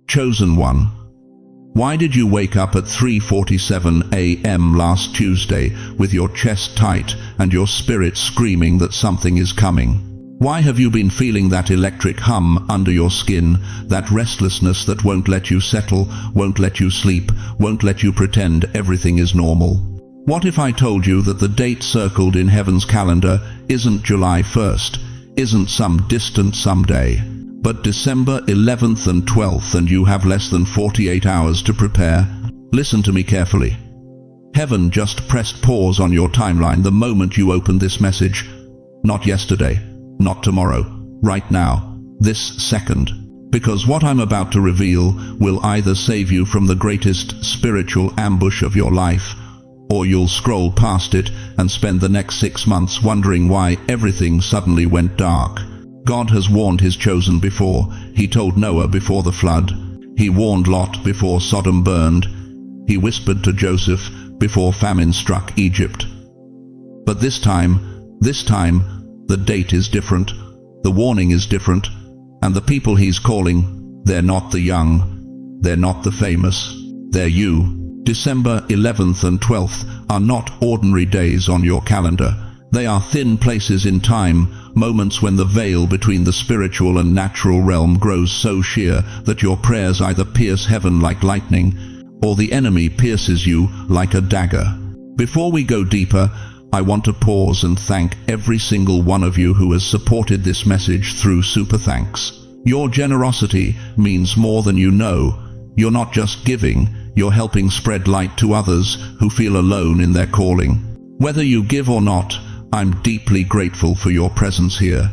Chosen one, why did you wake up at 3:47 a.m. last Tuesday with your chest tight and your spirit screaming that something is coming? Why have you been feeling that electric hum under your skin, that restlessness that won't let you settle, won't let you sleep, won't let you pretend everything is normal? What if I told you that the date circled in heaven's calendar isn't July 1st, isn't some distant someday, but December 11th and 12th, and you have less than 48 hours to prepare? Listen to me carefully. Heaven just pressed pause on your timeline the moment you opened this message. Not yesterday, not tomorrow, right now, this second. Because what I'm about to reveal will either save you from the greatest spiritual ambush of your life, or you'll scroll past it and spend the next 6 months wondering why everything suddenly went dark. God has warned his chosen before. He told Noah before the flood. He warned Lot before Sodom burned. He whispered to Joseph before famine struck Egypt. But this time, the date is different, the warning is different, and the people he's calling, they're not the young, they're not the famous, they're you. December 11th and 12th are not ordinary days on your calendar. They are thin places in time, moments when the veil between the spiritual and natural realm grows so sheer that your prayers either pierce heaven like lightning, or the enemy pierces you like a dagger. Before we go deeper, I want to pause and thank every single one of you who has supported this message through super thanks. Your generosity means more than you know. You're not just giving, you're helping spread light to others who feel alone in their calling. Whether you give or not, I'm deeply grateful for your presence here.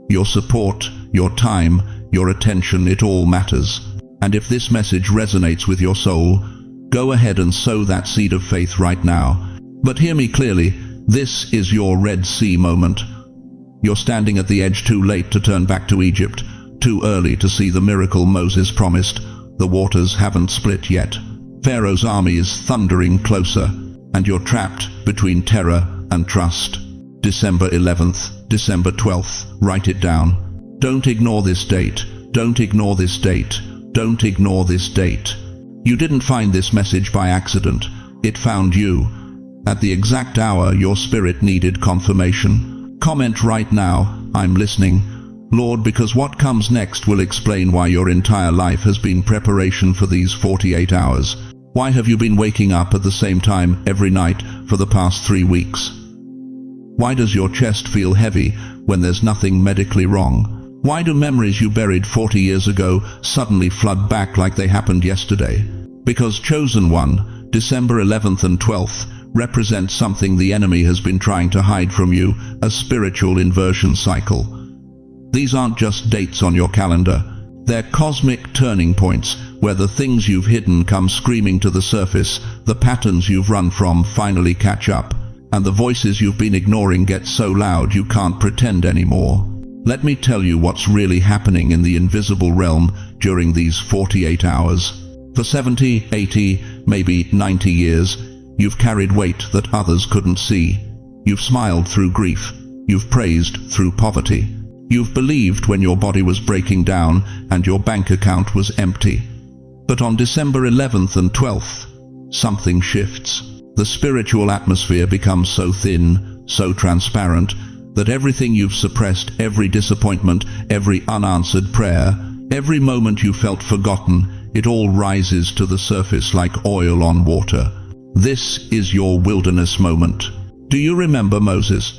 Your support, your time, your attention, it all matters. And if this message resonates with your soul, go ahead and sow that seed of faith right now. But hear me clearly, this is your Red Sea moment. You're standing at the edge, too late to turn back to Egypt, too early to see the miracle Moses promised. The waters haven't split yet. Pharaoh's army is thundering closer, and you're trapped between terror and trust. December 11th, December 12th, write it down. Don't ignore this date. Don't ignore this date. Don't ignore this date. You didn't find this message by accident. It found you. At the exact hour your spirit needed confirmation. Comment right now, I'm listening, Lord, because what comes next will explain why your entire life has been preparation for these 48 hours. Why have you been waking up at the same time every night for the past 3 weeks? Why does your chest feel heavy when there's nothing medically wrong? Why do memories you buried 40 years ago suddenly flood back like they happened yesterday? Because chosen one, December 11th and 12th, represents something the enemy has been trying to hide from you, a spiritual inversion cycle. These aren't just dates on your calendar. They're cosmic turning points where the things you've hidden come screaming to the surface, the patterns you've run from finally catch up, and the voices you've been ignoring get so loud you can't pretend anymore. Let me tell you what's really happening in the invisible realm during these 48 hours. For 70, 80, maybe 90 years, you've carried weight that others couldn't see. You've smiled through grief. You've praised through poverty. You've believed when your body was breaking down and your bank account was empty. But on December 11th and 12th, something shifts. The spiritual atmosphere becomes so thin, so transparent, that everything you've suppressed, every disappointment, every unanswered prayer, every moment you felt forgotten, it all rises to the surface like oil on water. This is your wilderness moment. Do you remember Moses?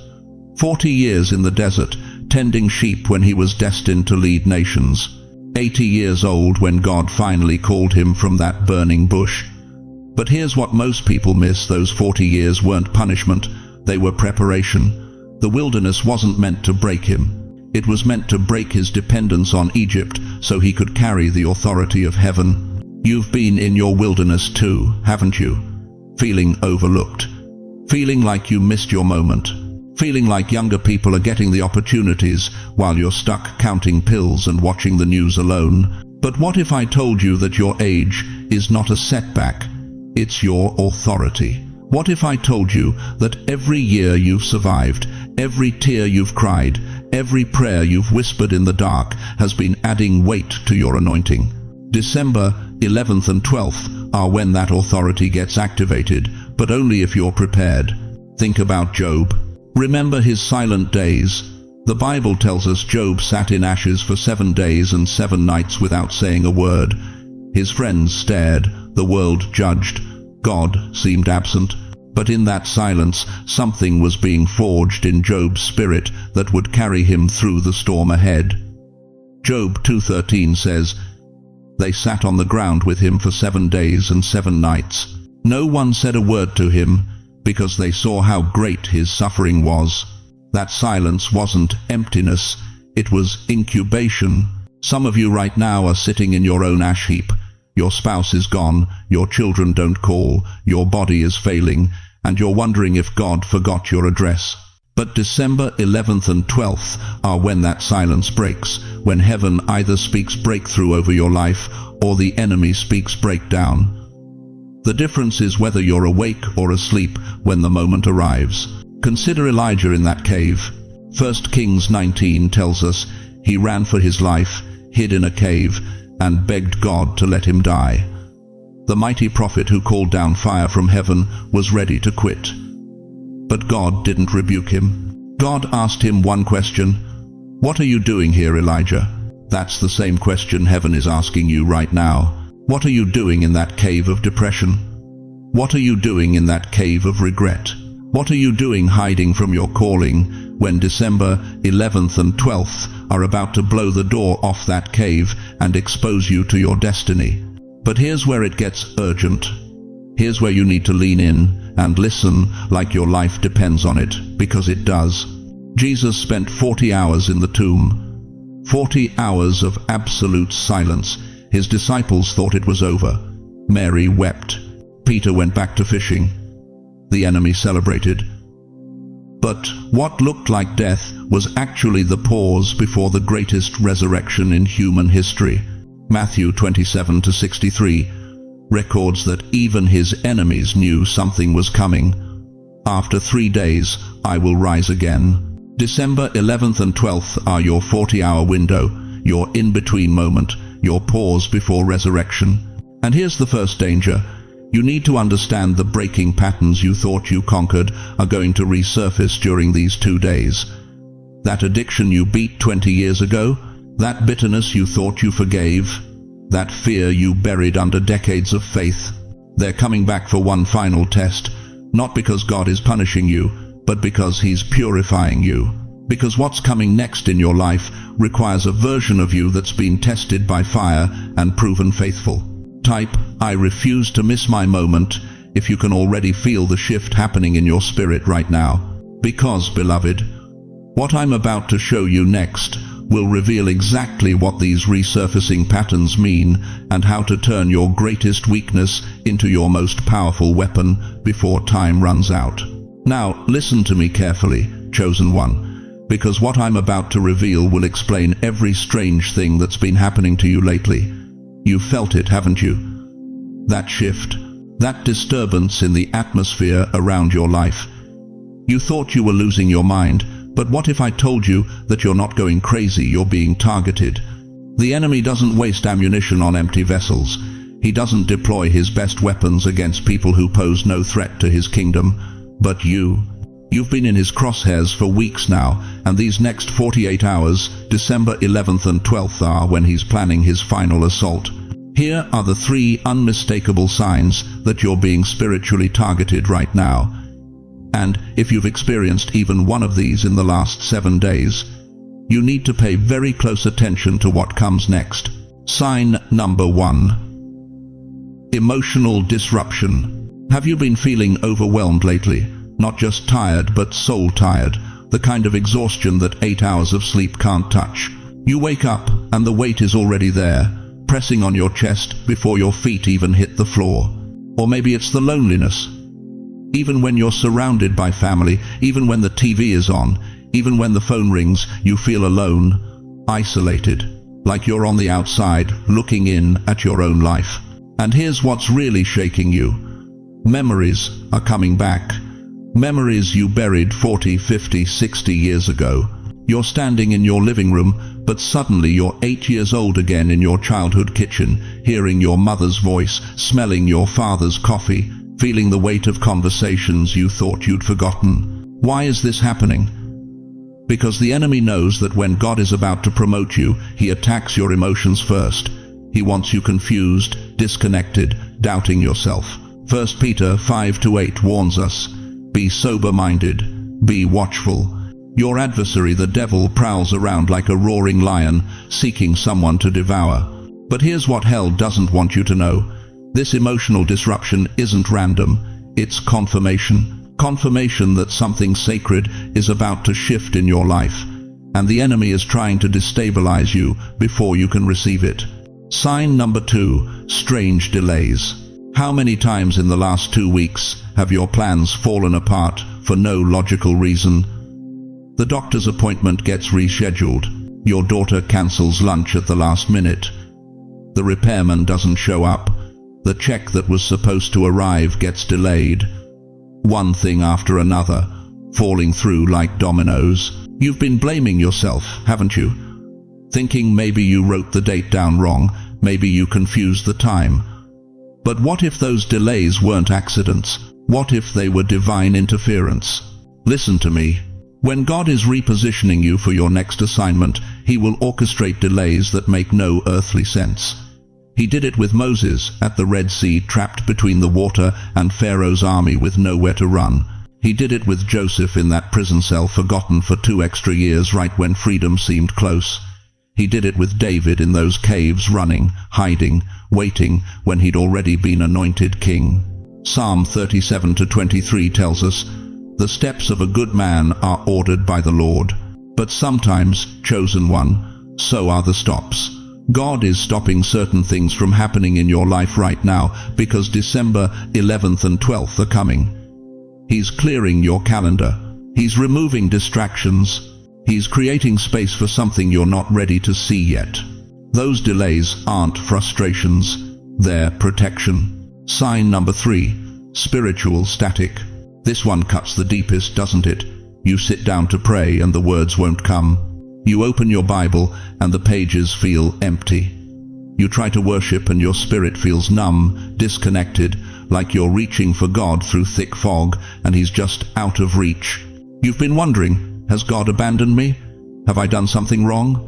40 years in the desert, tending sheep when he was destined to lead nations. 80 years old when God finally called him from that burning bush. But here's what most people miss: those 40 years weren't punishment, they were preparation. The wilderness wasn't meant to break him. It was meant to break his dependence on Egypt so he could carry the authority of heaven. You've been in your wilderness too, haven't you? Feeling overlooked. Feeling like you missed your moment. Feeling like younger people are getting the opportunities while you're stuck counting pills and watching the news alone. But what if I told you that your age is not a setback? It's your authority. What if I told you that every year you've survived, every tear you've cried, every prayer you've whispered in the dark has been adding weight to your anointing? December 11th and 12th are when that authority gets activated, but only if you're prepared. Think about Job. Remember his silent days. The Bible tells us Job sat in ashes for 7 days and 7 nights without saying a word. His friends stared, the world judged, God seemed absent. But in that silence, something was being forged in Job's spirit that would carry him through the storm ahead. Job 2:13 says, "They sat on the ground with him for 7 days and 7 nights. No one said a word to him, because they saw how great his suffering was." That silence wasn't emptiness, it was incubation. Some of you right now are sitting in your own ash heap. Your spouse is gone, your children don't call, your body is failing, and you're wondering if God forgot your address. But December 11th and 12th are when that silence breaks, when heaven either speaks breakthrough over your life, or the enemy speaks breakdown. The difference is whether you're awake or asleep when the moment arrives. Consider Elijah in that cave. 1 Kings 19 tells us he ran for his life, hid in a cave, and begged God to let him die. The mighty prophet who called down fire from heaven was ready to quit. But God didn't rebuke him. God asked him one question: "What are you doing here, Elijah?" That's the same question heaven is asking you right now. What are you doing in that cave of depression? What are you doing in that cave of regret? What are you doing hiding from your calling when December 11th and 12th are about to blow the door off that cave and expose you to your destiny? But here's where it gets urgent. Here's where you need to lean in and listen like your life depends on it, because it does. Jesus spent 40 hours in the tomb. 40 hours of absolute silence. His disciples thought it was over. Mary wept. Peter went back to fishing. The enemy celebrated. But what looked like death was actually the pause before the greatest resurrection in human history. Matthew 27:63 records that even his enemies knew something was coming. "After 3 days, I will rise again." December 11th and 12th are your 40-hour window, your in-between moment, your pause before resurrection. And here's the first danger. You need to understand the breaking patterns you thought you conquered are going to resurface during these 2 days. That addiction you beat 20 years ago, that bitterness you thought you forgave, that fear you buried under decades of faith, they're coming back for one final test, not because God is punishing you, but because He's purifying you. Because what's coming next in your life requires a version of you that's been tested by fire and proven faithful. Type, "I refuse to miss my moment," if you can already feel the shift happening in your spirit right now. Because, beloved, what I'm about to show you next will reveal exactly what these resurfacing patterns mean and how to turn your greatest weakness into your most powerful weapon before time runs out. Now, listen to me carefully, chosen one, because what I'm about to reveal will explain every strange thing that's been happening to you lately. You've felt it, haven't you? That shift, that disturbance in the atmosphere around your life. You thought you were losing your mind, but what if I told you that you're not going crazy, you're being targeted? The enemy doesn't waste ammunition on empty vessels. He doesn't deploy his best weapons against people who pose no threat to his kingdom. But you've been in his crosshairs for weeks now, and these next 48 hours, December 11th and 12th, are when he's planning his final assault. Here are the 3 unmistakable signs that you're being spiritually targeted right now. And if you've experienced even one of these in the last 7 days, you need to pay very close attention to what comes next. Sign number 1. Emotional disruption. Have you been feeling overwhelmed lately? Not just tired, but soul tired. The kind of exhaustion that 8 hours of sleep can't touch. You wake up and the weight is already there, pressing on your chest before your feet even hit the floor. Or maybe it's the loneliness. Even when you're surrounded by family, even when the TV is on, even when the phone rings, you feel alone, isolated, like you're on the outside, looking in at your own life. And here's what's really shaking you. Memories are coming back. Memories you buried 40, 50, 60 years ago. You're standing in your living room, but suddenly you're 8 years old again in your childhood kitchen, hearing your mother's voice, smelling your father's coffee, feeling the weight of conversations you thought you'd forgotten. Why is this happening? Because the enemy knows that when God is about to promote you, he attacks your emotions first. He wants you confused, disconnected, doubting yourself. 1 Peter 5-8 warns us, "Be sober-minded, be watchful." Your adversary, the devil, prowls around like a roaring lion, seeking someone to devour. But here's what hell doesn't want you to know. This emotional disruption isn't random. It's confirmation. Confirmation that something sacred is about to shift in your life. And the enemy is trying to destabilize you before you can receive it. Sign number 2, strange delays. How many times in the last 2 weeks have your plans fallen apart for no logical reason? The doctor's appointment gets rescheduled. Your daughter cancels lunch at the last minute. The repairman doesn't show up. The check that was supposed to arrive gets delayed. One thing after another, falling through like dominoes. You've been blaming yourself, haven't you? Thinking maybe you wrote the date down wrong, maybe you confused the time. But what if those delays weren't accidents? What if they were divine interference? Listen to me. When God is repositioning you for your next assignment, he will orchestrate delays that make no earthly sense. He did it with Moses at the Red Sea, trapped between the water and Pharaoh's army with nowhere to run. He did it with Joseph in that prison cell, forgotten for 2 extra years right when freedom seemed close. He did it with David in those caves, running, hiding, waiting when he'd already been anointed king. Psalm 37-23 tells us, "The steps of a good man are ordered by the Lord, but sometimes, chosen one, so are the stops." God is stopping certain things from happening in your life right now because December 11th and 12th are coming. He's clearing your calendar. He's removing distractions. He's creating space for something you're not ready to see yet. Those delays aren't frustrations, they're protection. Sign number 3, spiritual static. This one cuts the deepest, doesn't it? You sit down to pray and the words won't come. You open your Bible and the pages feel empty. You try to worship and your spirit feels numb, disconnected, like you're reaching for God through thick fog and he's just out of reach. You've been wondering, has God abandoned me? Have I done something wrong?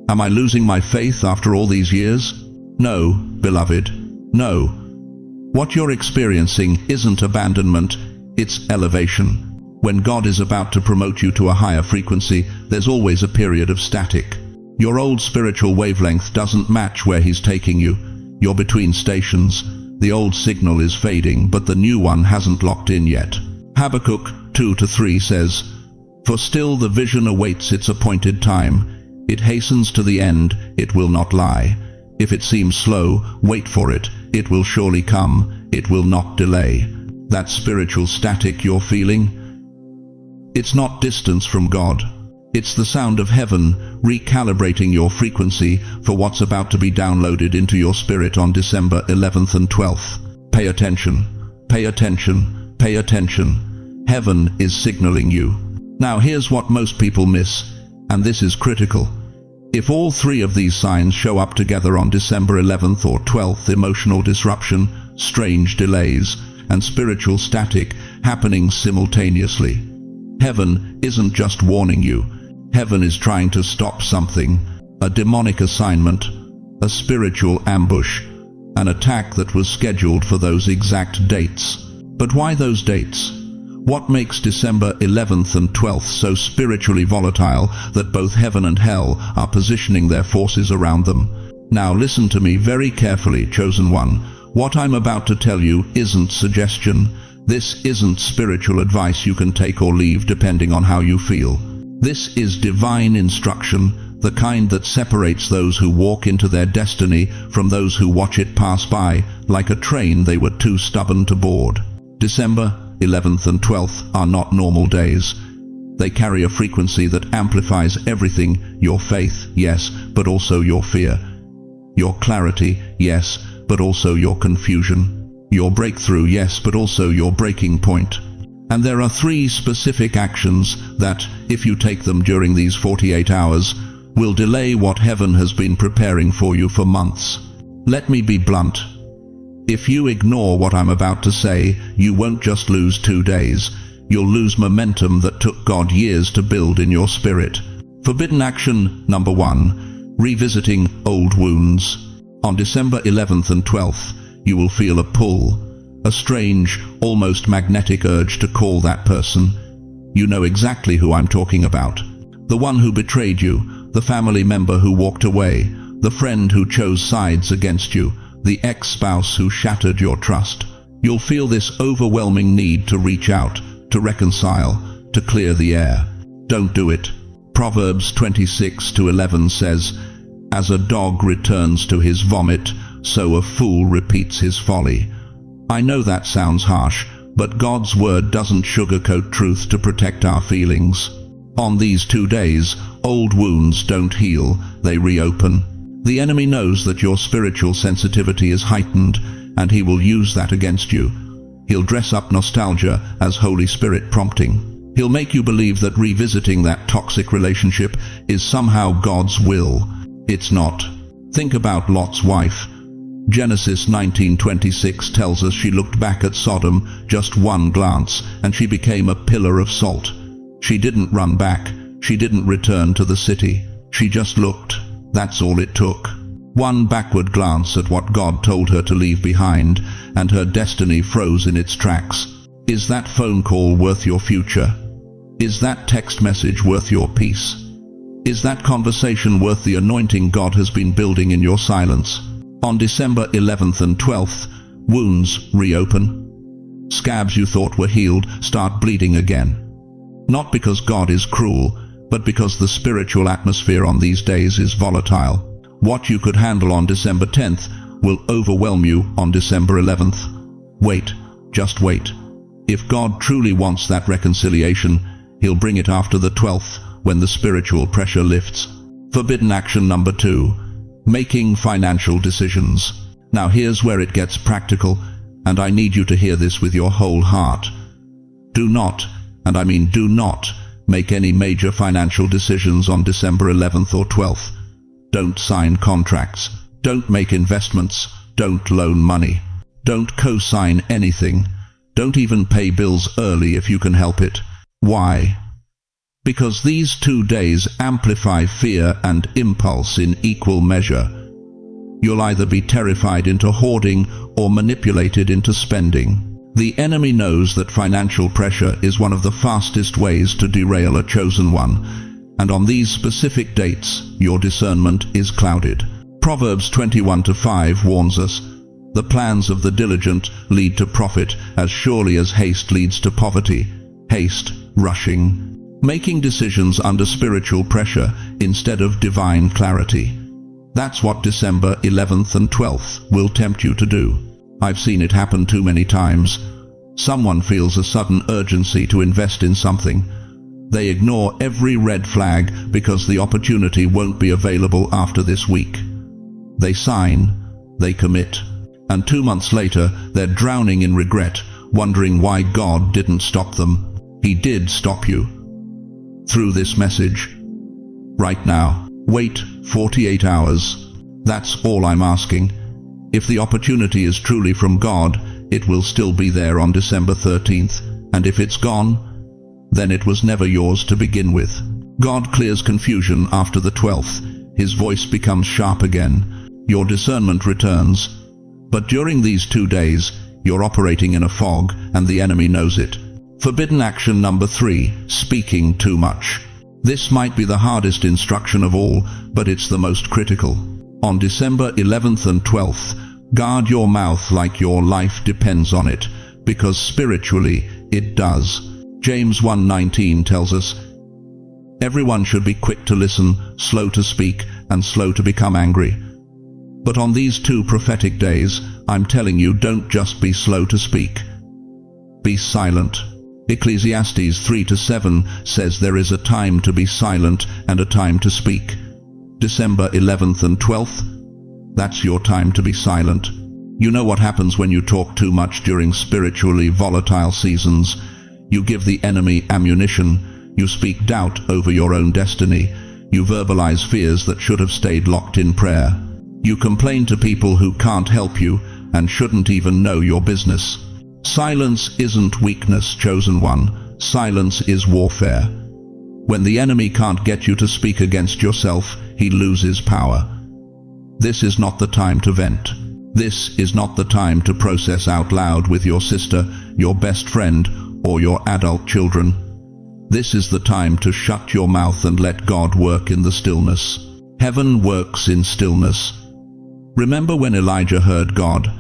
Am I losing my faith after all these years? No, beloved, no. What you're experiencing isn't abandonment, it's elevation. When God is about to promote you to a higher frequency, there's always a period of static. Your old spiritual wavelength doesn't match where he's taking you. You're between stations. The old signal is fading, but the new one hasn't locked in yet. Habakkuk 2-3 says, "For still the vision awaits its appointed time. It hastens to the end, it will not lie. If it seems slow, wait for it. It will surely come, it will not delay." That spiritual static you're feeling, it's not distance from God. It's the sound of heaven recalibrating your frequency for what's about to be downloaded into your spirit on December 11th and 12th. Pay attention, pay attention, pay attention. Heaven is signaling you. Now here's what most people miss, and this is critical. If all 3 of these signs show up together on December 11th or 12th, emotional disruption, strange delays, and spiritual static happening simultaneously, heaven isn't just warning you. Heaven is trying to stop something, a demonic assignment, a spiritual ambush, an attack that was scheduled for those exact dates. But why those dates? What makes December 11th and 12th so spiritually volatile that both heaven and hell are positioning their forces around them? Now listen to me very carefully, chosen one. What I'm about to tell you isn't suggestion. This isn't spiritual advice you can take or leave depending on how you feel. This is divine instruction, the kind that separates those who walk into their destiny from those who watch it pass by like a train they were too stubborn to board. December 11th and 12th are not normal days. They carry a frequency that amplifies everything: your faith, yes, but also your fear. Your clarity, yes, but also your confusion. Your breakthrough, yes, but also your breaking point. And there are 3 specific actions that, if you take them during these 48 hours, will delay what heaven has been preparing for you for months. Let me be blunt. If you ignore what I'm about to say, you won't just lose 2 days. You'll lose momentum that took God years to build in your spirit. Forbidden action number 1. Revisiting old wounds. On December 11th and 12th, you will feel a pull, a strange, almost magnetic urge to call that person. You know exactly who I'm talking about. The one who betrayed you, the family member who walked away, the friend who chose sides against you, the ex-spouse who shattered your trust. You'll feel this overwhelming need to reach out, to reconcile, to clear the air. Don't do it. Proverbs 26:11 says, "As a dog returns to his vomit, so a fool repeats his folly." I know that sounds harsh, but God's word doesn't sugarcoat truth to protect our feelings. On these 2 days, old wounds don't heal, they reopen. The enemy knows that your spiritual sensitivity is heightened, and he will use that against you. He'll dress up nostalgia as Holy Spirit prompting. He'll make you believe that revisiting that toxic relationship is somehow God's will. It's not. Think about Lot's wife. Genesis 19:26 tells us she looked back at Sodom just one glance, and she became a pillar of salt. She didn't run back. She didn't return to the city. She just looked. That's all it took. One backward glance at what God told her to leave behind, and her destiny froze in its tracks. Is that phone call worth your future? Is that text message worth your peace? Is that conversation worth the anointing God has been building in your silence? On December 11th and 12th, wounds reopen. Scabs you thought were healed start bleeding again. Not because God is cruel, but because the spiritual atmosphere on these days is volatile. What you could handle on December 10th will overwhelm you on December 11th. Wait, just wait. If God truly wants that reconciliation, He'll bring it after the 12th, when the spiritual pressure lifts. Forbidden action number 2. Making financial decisions. Now here's where it gets practical, and I need you to hear this with your whole heart. Do not, and I mean do not, make any major financial decisions on December 11th or 12th. Don't sign contracts. Don't make investments. Don't loan money. Don't co-sign anything. Don't even pay bills early if you can help it. Why? Because these 2 days amplify fear and impulse in equal measure. You'll either be terrified into hoarding or manipulated into spending. The enemy knows that financial pressure is one of the fastest ways to derail a chosen one, and on these specific dates, your discernment is clouded. Proverbs 21:5 warns us, "The plans of the diligent lead to profit as surely as haste leads to poverty." Haste, rushing, making decisions under spiritual pressure instead of divine clarity. That's what December 11th and 12th will tempt you to do. I've seen it happen too many times. Someone feels a sudden urgency to invest in something. They ignore every red flag because the opportunity won't be available after this week. They sign, they commit, and 2 months later they're drowning in regret, wondering why God didn't stop them. He did stop you. Through this message. Right now. Wait 48 hours. That's all I'm asking. If the opportunity is truly from God, it will still be there on December 13th, and if it's gone, then it was never yours to begin with. God clears confusion after the 12th. His voice becomes sharp again. Your discernment returns. But during these 2 days, you're operating in a fog, and the enemy knows it. Forbidden action number 3, speaking too much. This might be the hardest instruction of all, but it's the most critical. On December 11th and 12th, guard your mouth like your life depends on it, because spiritually it does. James 1:19 tells us, "Everyone should be quick to listen, slow to speak, and slow to become angry." But on these 2 prophetic days, I'm telling you, don't just be slow to speak. Be silent. Ecclesiastes 3:7 says there is a time to be silent and a time to speak. December 11th and 12th, that's your time to be silent. You know what happens when you talk too much during spiritually volatile seasons. You give the enemy ammunition. You speak doubt over your own destiny. You verbalize fears that should have stayed locked in prayer. You complain to people who can't help you and shouldn't even know your business. Silence isn't weakness, chosen one. Silence is warfare. When the enemy can't get you to speak against yourself, he loses power. This is not the time to vent. This is not the time to process out loud with your sister, your best friend, or your adult children. This is the time to shut your mouth and let God work in the stillness. Heaven works in stillness. Remember when Elijah heard God?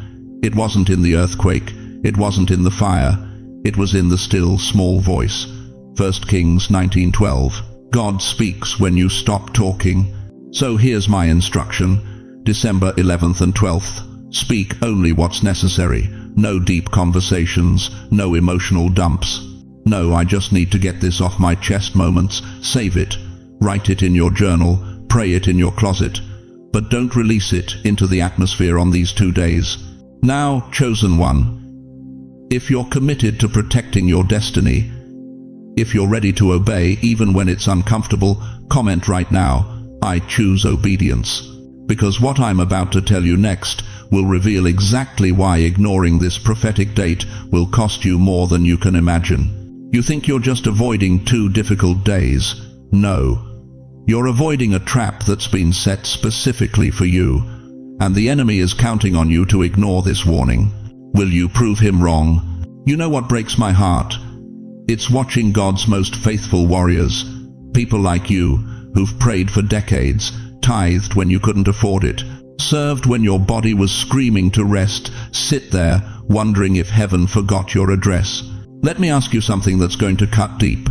It wasn't in the earthquake. It wasn't in the fire. It was in the still, small voice. 1 Kings 19:12. God speaks when you stop talking. So here's my instruction. December 11th and 12th. Speak only what's necessary. No deep conversations. No emotional dumps. No, I just need to get this off my chest moments. Save it. Write it in your journal. Pray it in your closet. But don't release it into the atmosphere on these 2 days. Now, chosen one, if you're committed to protecting your destiny, if you're ready to obey even when it's uncomfortable, comment right now, I choose obedience. Because what I'm about to tell you next will reveal exactly why ignoring this prophetic date will cost you more than you can imagine. You think you're just avoiding 2 difficult days. No. You're avoiding a trap that's been set specifically for you, and the enemy is counting on you to ignore this warning. Will you prove him wrong? You know what breaks my heart? It's watching God's most faithful warriors, people like you, who've prayed for decades, tithed when you couldn't afford it, served when your body was screaming to rest, sit there wondering if heaven forgot your address. Let me ask you something that's going to cut deep.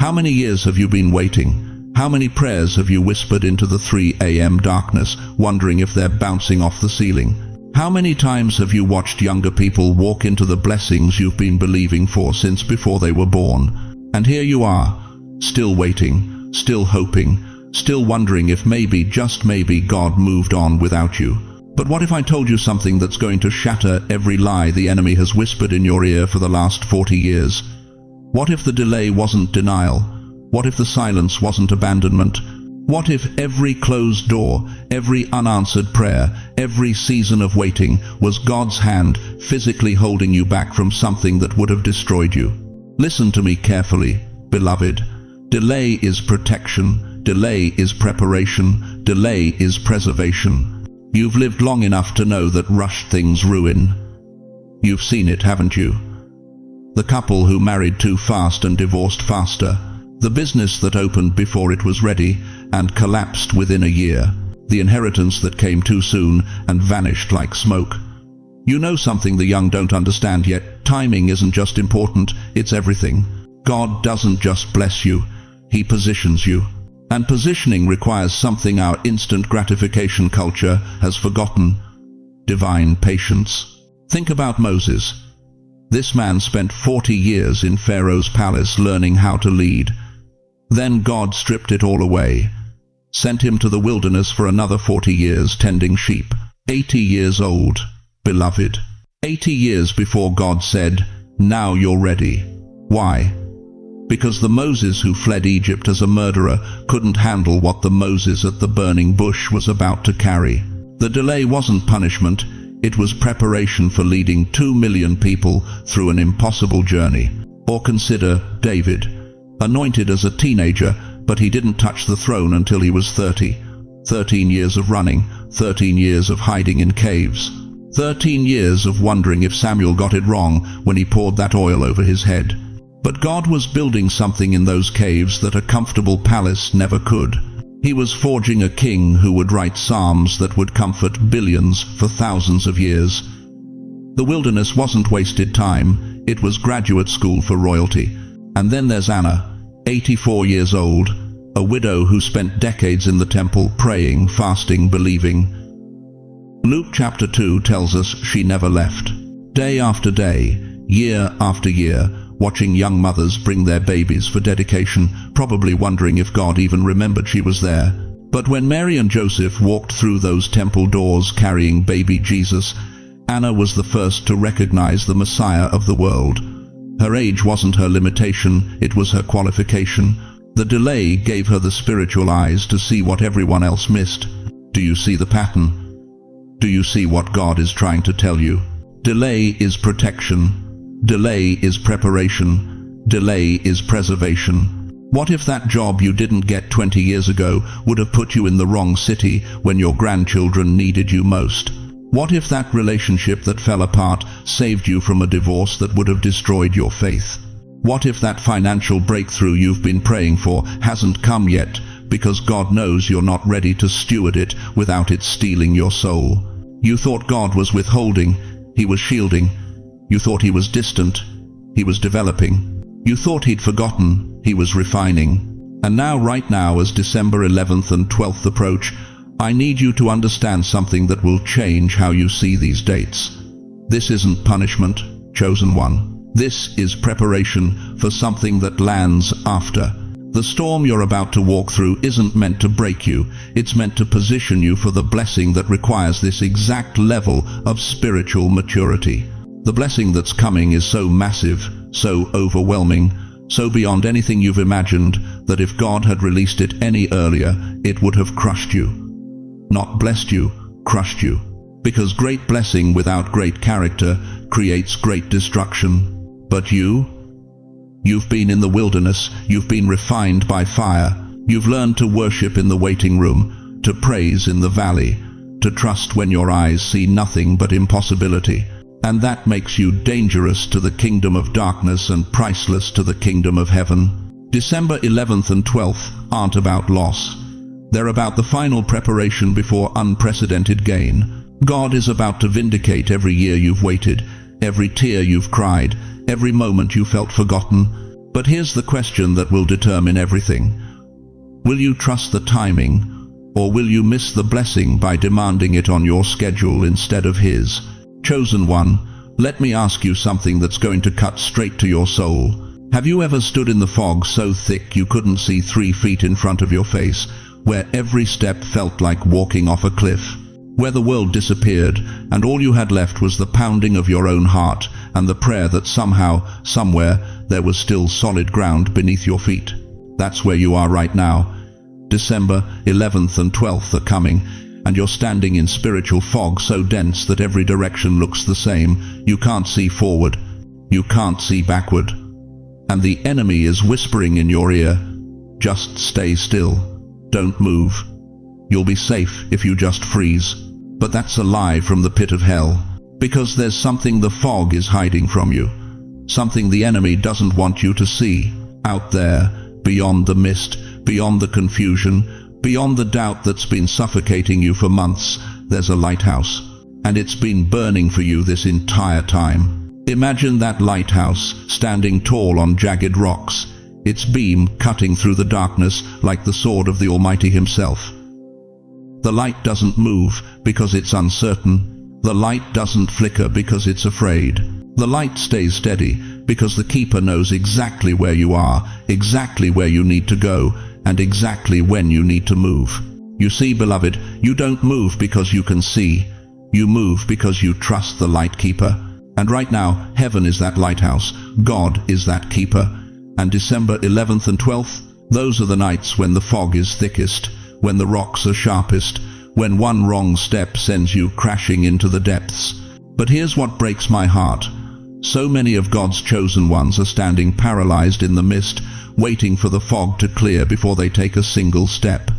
How many years have you been waiting? How many prayers have you whispered into the 3 a.m. darkness, wondering if they're bouncing off the ceiling? How many times have you watched younger people walk into the blessings you've been believing for since before they were born? And here you are, still waiting, still hoping, still wondering if maybe, just maybe, God moved on without you. But what if I told you something that's going to shatter every lie the enemy has whispered in your ear for the last 40 years? What if the delay wasn't denial? What if the silence wasn't abandonment? What if every closed door, every unanswered prayer, every season of waiting was God's hand physically holding you back from something that would have destroyed you? Listen to me carefully, beloved. Delay is protection. Delay is preparation. Delay is preservation. You've lived long enough to know that rushed things ruin. You've seen it, haven't you? The couple who married too fast and divorced faster. The business that opened before it was ready and collapsed within a year. The inheritance that came too soon and vanished like smoke. You know something the young don't understand yet. Timing isn't just important, it's everything. God doesn't just bless you, He positions you. And positioning requires something our instant gratification culture has forgotten: divine patience. Think about Moses. This man spent 40 years in Pharaoh's palace learning how to lead. Then God stripped it all away, sent him to the wilderness for another 40 years tending sheep. 80 years old, beloved. 80 years before God said, "Now you're ready." Why? Because the Moses who fled Egypt as a murderer couldn't handle what the Moses at the burning bush was about to carry. The delay wasn't punishment, it was preparation for leading 2 million people through an impossible journey. Or consider David. Anointed as a teenager, but he didn't touch the throne until he was 30. 13 years of running, 13 years of hiding in caves, 13 years of wondering if Samuel got it wrong when he poured that oil over his head. But God was building something in those caves that a comfortable palace never could. He was forging a king who would write psalms that would comfort billions for thousands of years. The wilderness wasn't wasted time, it was graduate school for royalty. And then there's Anna, 84 years old, a widow who spent decades in the temple praying, fasting, believing. Luke chapter 2 tells us she never left. Day after day, year after year, watching young mothers bring their babies for dedication, probably wondering if God even remembered she was there. But when Mary and Joseph walked through those temple doors carrying baby Jesus, Anna was the first to recognize the Messiah of the world. Her age wasn't her limitation, it was her qualification. The delay gave her the spiritual eyes to see what everyone else missed. Do you see the pattern? Do you see what God is trying to tell you? Delay is protection. Delay is preparation. Delay is preservation. What if that job you didn't get 20 years ago would have put you in the wrong city when your grandchildren needed you most? What if that relationship that fell apart saved you from a divorce that would have destroyed your faith? What if that financial breakthrough you've been praying for hasn't come yet because God knows you're not ready to steward it without it stealing your soul? You thought God was withholding, He was shielding. You thought He was distant, He was developing. You thought He'd forgotten, He was refining. And now, right now, as December 11th and 12th approach, I need you to understand something that will change how you see these dates. This isn't punishment, chosen one. This is preparation for something that lands after. The storm you're about to walk through isn't meant to break you. It's meant to position you for the blessing that requires this exact level of spiritual maturity. The blessing that's coming is so massive, so overwhelming, so beyond anything you've imagined, that if God had released it any earlier, it would have crushed you. Not blessed you, crushed you. Because great blessing without great character creates great destruction. But you've been in the wilderness, you've been refined by fire, you've learned to worship in the waiting room, to praise in the valley, to trust when your eyes see nothing but impossibility. And that makes you dangerous to the kingdom of darkness and priceless to the kingdom of heaven. December 11th and 12th aren't about loss. They're about the final preparation before unprecedented gain. God is about to vindicate every year you've waited, every tear you've cried, every moment you felt forgotten. But here's the question that will determine everything. Will you trust the timing, or will you miss the blessing by demanding it on your schedule instead of His? Chosen one, let me ask you something that's going to cut straight to your soul. Have you ever stood in the fog so thick you couldn't see 3 feet in front of your face, where every step felt like walking off a cliff? Where the world disappeared, and all you had left was the pounding of your own heart and the prayer that somehow, somewhere, there was still solid ground beneath your feet. That's where you are right now. December 11th and 12th are coming, and you're standing in spiritual fog so dense that every direction looks the same. You can't see forward. You can't see backward. And the enemy is whispering in your ear, just stay still. Don't move. You'll be safe if you just freeze. But that's a lie from the pit of hell, because there's something the fog is hiding from you. Something the enemy doesn't want you to see. Out there, beyond the mist, beyond the confusion, beyond the doubt that's been suffocating you for months, there's a lighthouse. And it's been burning for you this entire time. Imagine that lighthouse standing tall on jagged rocks, its beam cutting through the darkness like the sword of the Almighty Himself. The light doesn't move because it's uncertain. The light doesn't flicker because it's afraid. The light stays steady because the keeper knows exactly where you are, exactly where you need to go, and exactly when you need to move. You see, beloved, you don't move because you can see. You move because you trust the light keeper. And right now, heaven is that lighthouse. God is that keeper. And December 11th and 12th, those are the nights when the fog is thickest, when the rocks are sharpest, when one wrong step sends you crashing into the depths. But here's what breaks my heart. So many of God's chosen ones are standing paralyzed in the mist, waiting for the fog to clear before they take a single step.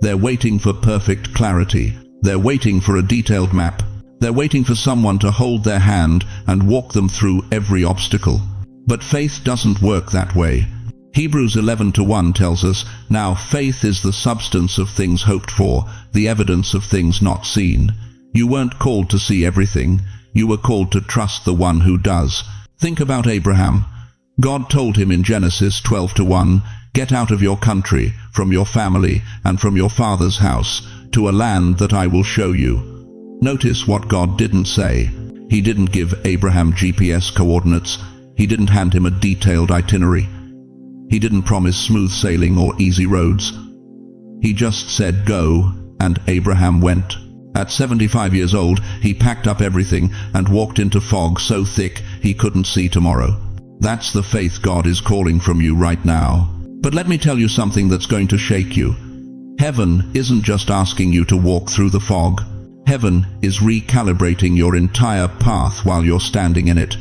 They're waiting for perfect clarity. They're waiting for a detailed map. They're waiting for someone to hold their hand and walk them through every obstacle. But faith doesn't work that way. Hebrews 11:1 tells us, "Now faith is the substance of things hoped for, the evidence of things not seen." You weren't called to see everything. You were called to trust the one who does. Think about Abraham. God told him in Genesis 12:1, "Get out of your country, from your family, and from your father's house, to a land that I will show you." Notice what God didn't say. He didn't give Abraham GPS coordinates. He didn't hand him a detailed itinerary. He didn't promise smooth sailing or easy roads. He just said go, and Abraham went. At 75 years old, he packed up everything and walked into fog so thick he couldn't see tomorrow. That's the faith God is calling from you right now. But let me tell you something that's going to shake you. Heaven isn't just asking you to walk through the fog. Heaven is recalibrating your entire path while you're standing in it.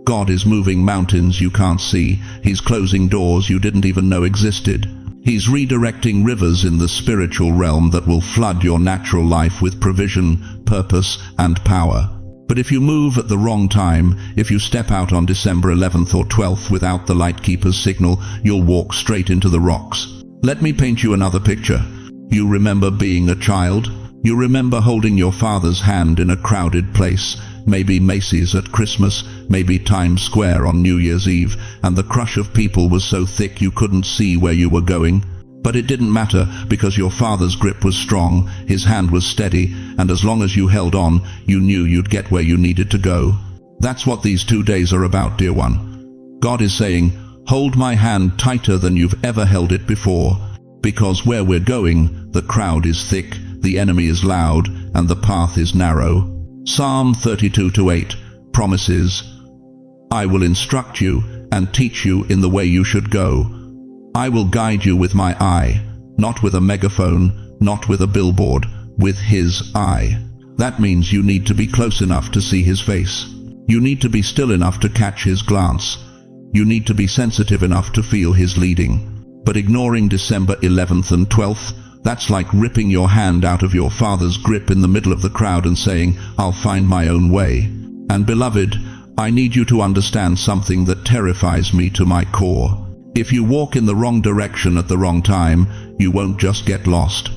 God is moving mountains you can't see. He's closing doors you didn't even know existed. He's redirecting rivers in the spiritual realm that will flood your natural life with provision, purpose, and power. But if you move at the wrong time, if you step out on December 11th or 12th without the lightkeeper's signal, you'll walk straight into the rocks. Let me paint you another picture. You remember being a child? You remember holding your father's hand in a crowded place, maybe Macy's at Christmas, maybe Times Square on New Year's Eve, and the crush of people was so thick you couldn't see where you were going. But it didn't matter, because your father's grip was strong, his hand was steady, and as long as you held on, you knew you'd get where you needed to go. That's what these 2 days are about, dear one. God is saying, hold my hand tighter than you've ever held it before, because where we're going, the crowd is thick, the enemy is loud, and the path is narrow. Psalm 32:8 promises, I will instruct you and teach you in the way you should go. I will guide you with my eye, not with a megaphone, not with a billboard, with his eye. That means you need to be close enough to see his face. You need to be still enough to catch his glance. You need to be sensitive enough to feel his leading. But ignoring December 11th and 12th, that's like ripping your hand out of your father's grip in the middle of the crowd and saying, I'll find my own way. And beloved, I need you to understand something that terrifies me to my core. If you walk in the wrong direction at the wrong time, you won't just get lost.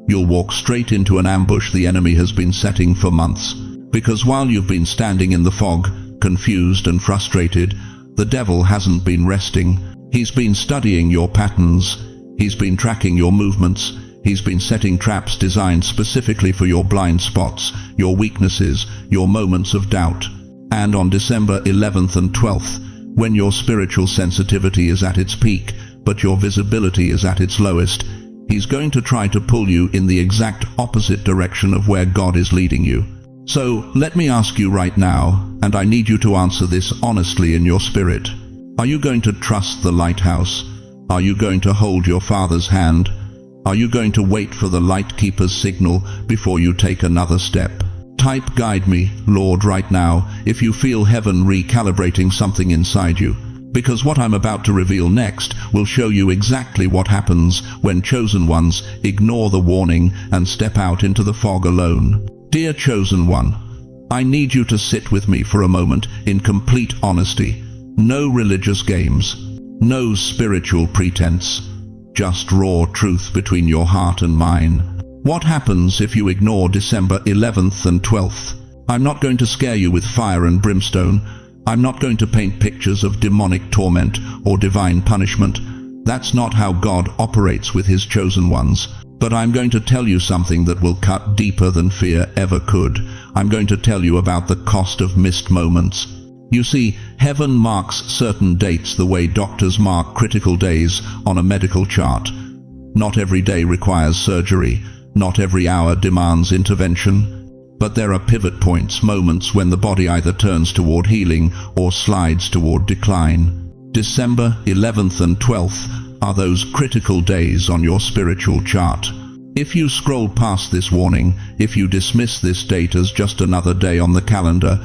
You'll walk straight into an ambush the enemy has been setting for months. Because while you've been standing in the fog, confused and frustrated, the devil hasn't been resting. He's been studying your patterns. He's been tracking your movements. He's been setting traps designed specifically for your blind spots, your weaknesses, your moments of doubt. And on December 11th and 12th, when your spiritual sensitivity is at its peak, but your visibility is at its lowest, he's going to try to pull you in the exact opposite direction of where God is leading you. So let me ask you right now, and I need you to answer this honestly in your spirit. Are you going to trust the lighthouse? Are you going to hold your Father's hand? Are you going to wait for the lightkeeper's signal before you take another step? Type "Guide me, Lord" right now if you feel heaven recalibrating something inside you, because what I'm about to reveal next will show you exactly what happens when chosen ones ignore the warning and step out into the fog alone. Dear chosen one, I need you to sit with me for a moment in complete honesty. No religious games, no spiritual pretense, just raw truth between your heart and mine. What happens if you ignore December 11th and 12th? I'm not going to scare you with fire and brimstone. I'm not going to paint pictures of demonic torment or divine punishment. That's not how God operates with his chosen ones. But I'm going to tell you something that will cut deeper than fear ever could. I'm going to tell you about the cost of missed moments. You see, heaven marks certain dates the way doctors mark critical days on a medical chart. Not every day requires surgery. Not every hour demands intervention. But there are pivot points, moments when the body either turns toward healing or slides toward decline. December 11th and 12th are those critical days on your spiritual chart. If you scroll past this warning, if you dismiss this date as just another day on the calendar,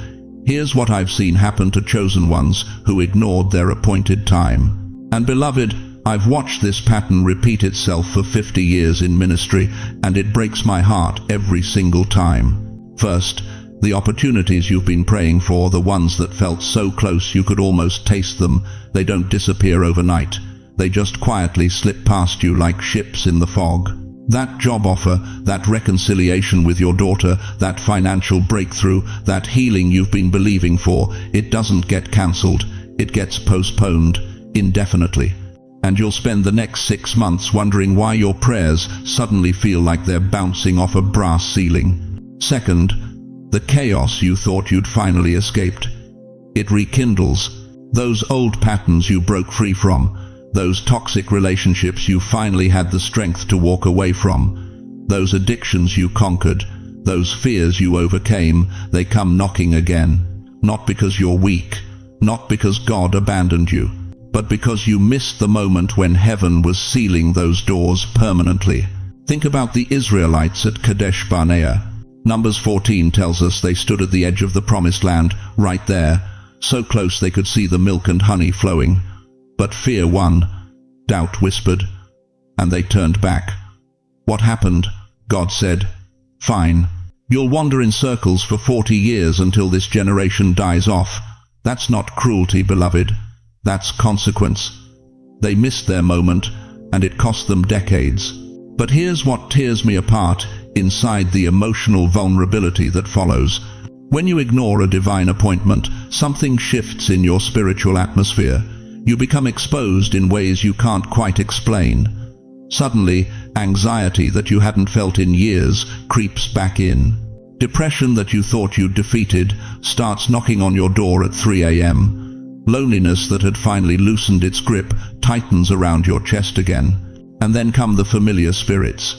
here's what I've seen happen to chosen ones who ignored their appointed time. And beloved, I've watched this pattern repeat itself for 50 years in ministry, and it breaks my heart every single time. First, the opportunities you've been praying for, the ones that felt so close you could almost taste them, they don't disappear overnight. They just quietly slip past you like ships in the fog. That job offer, that reconciliation with your daughter, that financial breakthrough, that healing you've been believing for, it doesn't get cancelled. It gets postponed indefinitely. And you'll spend the next 6 months wondering why your prayers suddenly feel like they're bouncing off a brass ceiling. Second, the chaos you thought you'd finally escaped. It rekindles those old patterns you broke free from, those toxic relationships you finally had the strength to walk away from, those addictions you conquered, those fears you overcame. They come knocking again, not because you're weak, not because God abandoned you, but because you missed the moment when heaven was sealing those doors permanently. Think about the Israelites at Kadesh Barnea. Numbers 14 tells us they stood at the edge of the promised land, right there, so close they could see the milk and honey flowing. But fear won, doubt whispered, and they turned back. What happened? God said, "Fine. You'll wander in circles for 40 years until this generation dies off. That's not cruelty, beloved. That's consequence." They missed their moment, and it cost them decades. But here's what tears me apart inside the emotional vulnerability that follows. When you ignore a divine appointment, something shifts in your spiritual atmosphere. You become exposed in ways you can't quite explain. Suddenly, anxiety that you hadn't felt in years creeps back in. Depression that you thought you'd defeated starts knocking on your door at 3 a.m. Loneliness that had finally loosened its grip tightens around your chest again. And then come the familiar spirits.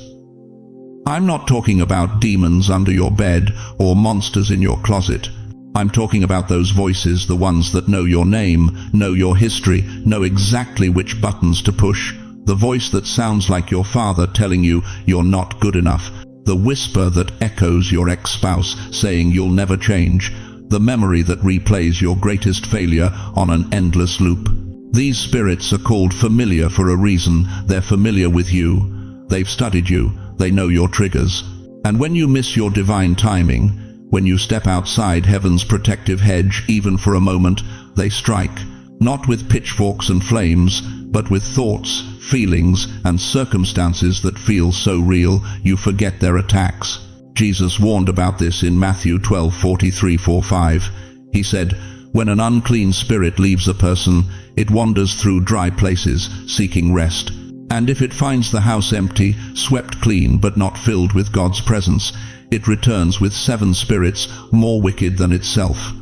I'm not talking about demons under your bed or monsters in your closet. I'm talking about those voices, the ones that know your name, know your history, know exactly which buttons to push. The voice that sounds like your father telling you you're not good enough. The whisper that echoes your ex-spouse saying you'll never change. The memory that replays your greatest failure on an endless loop. These spirits are called familiar for a reason. They're familiar with you. They've studied you. They know your triggers. And when you miss your divine timing, when you step outside heaven's protective hedge even for a moment, they strike, not with pitchforks and flames, but with thoughts, feelings, and circumstances that feel so real you forget their attacks. Jesus warned about this in Matthew 12:43-45. He said, "When an unclean spirit leaves a person, it wanders through dry places, seeking rest. And if it finds the house empty, swept clean but not filled with God's presence, it returns with 7 spirits more wicked than itself."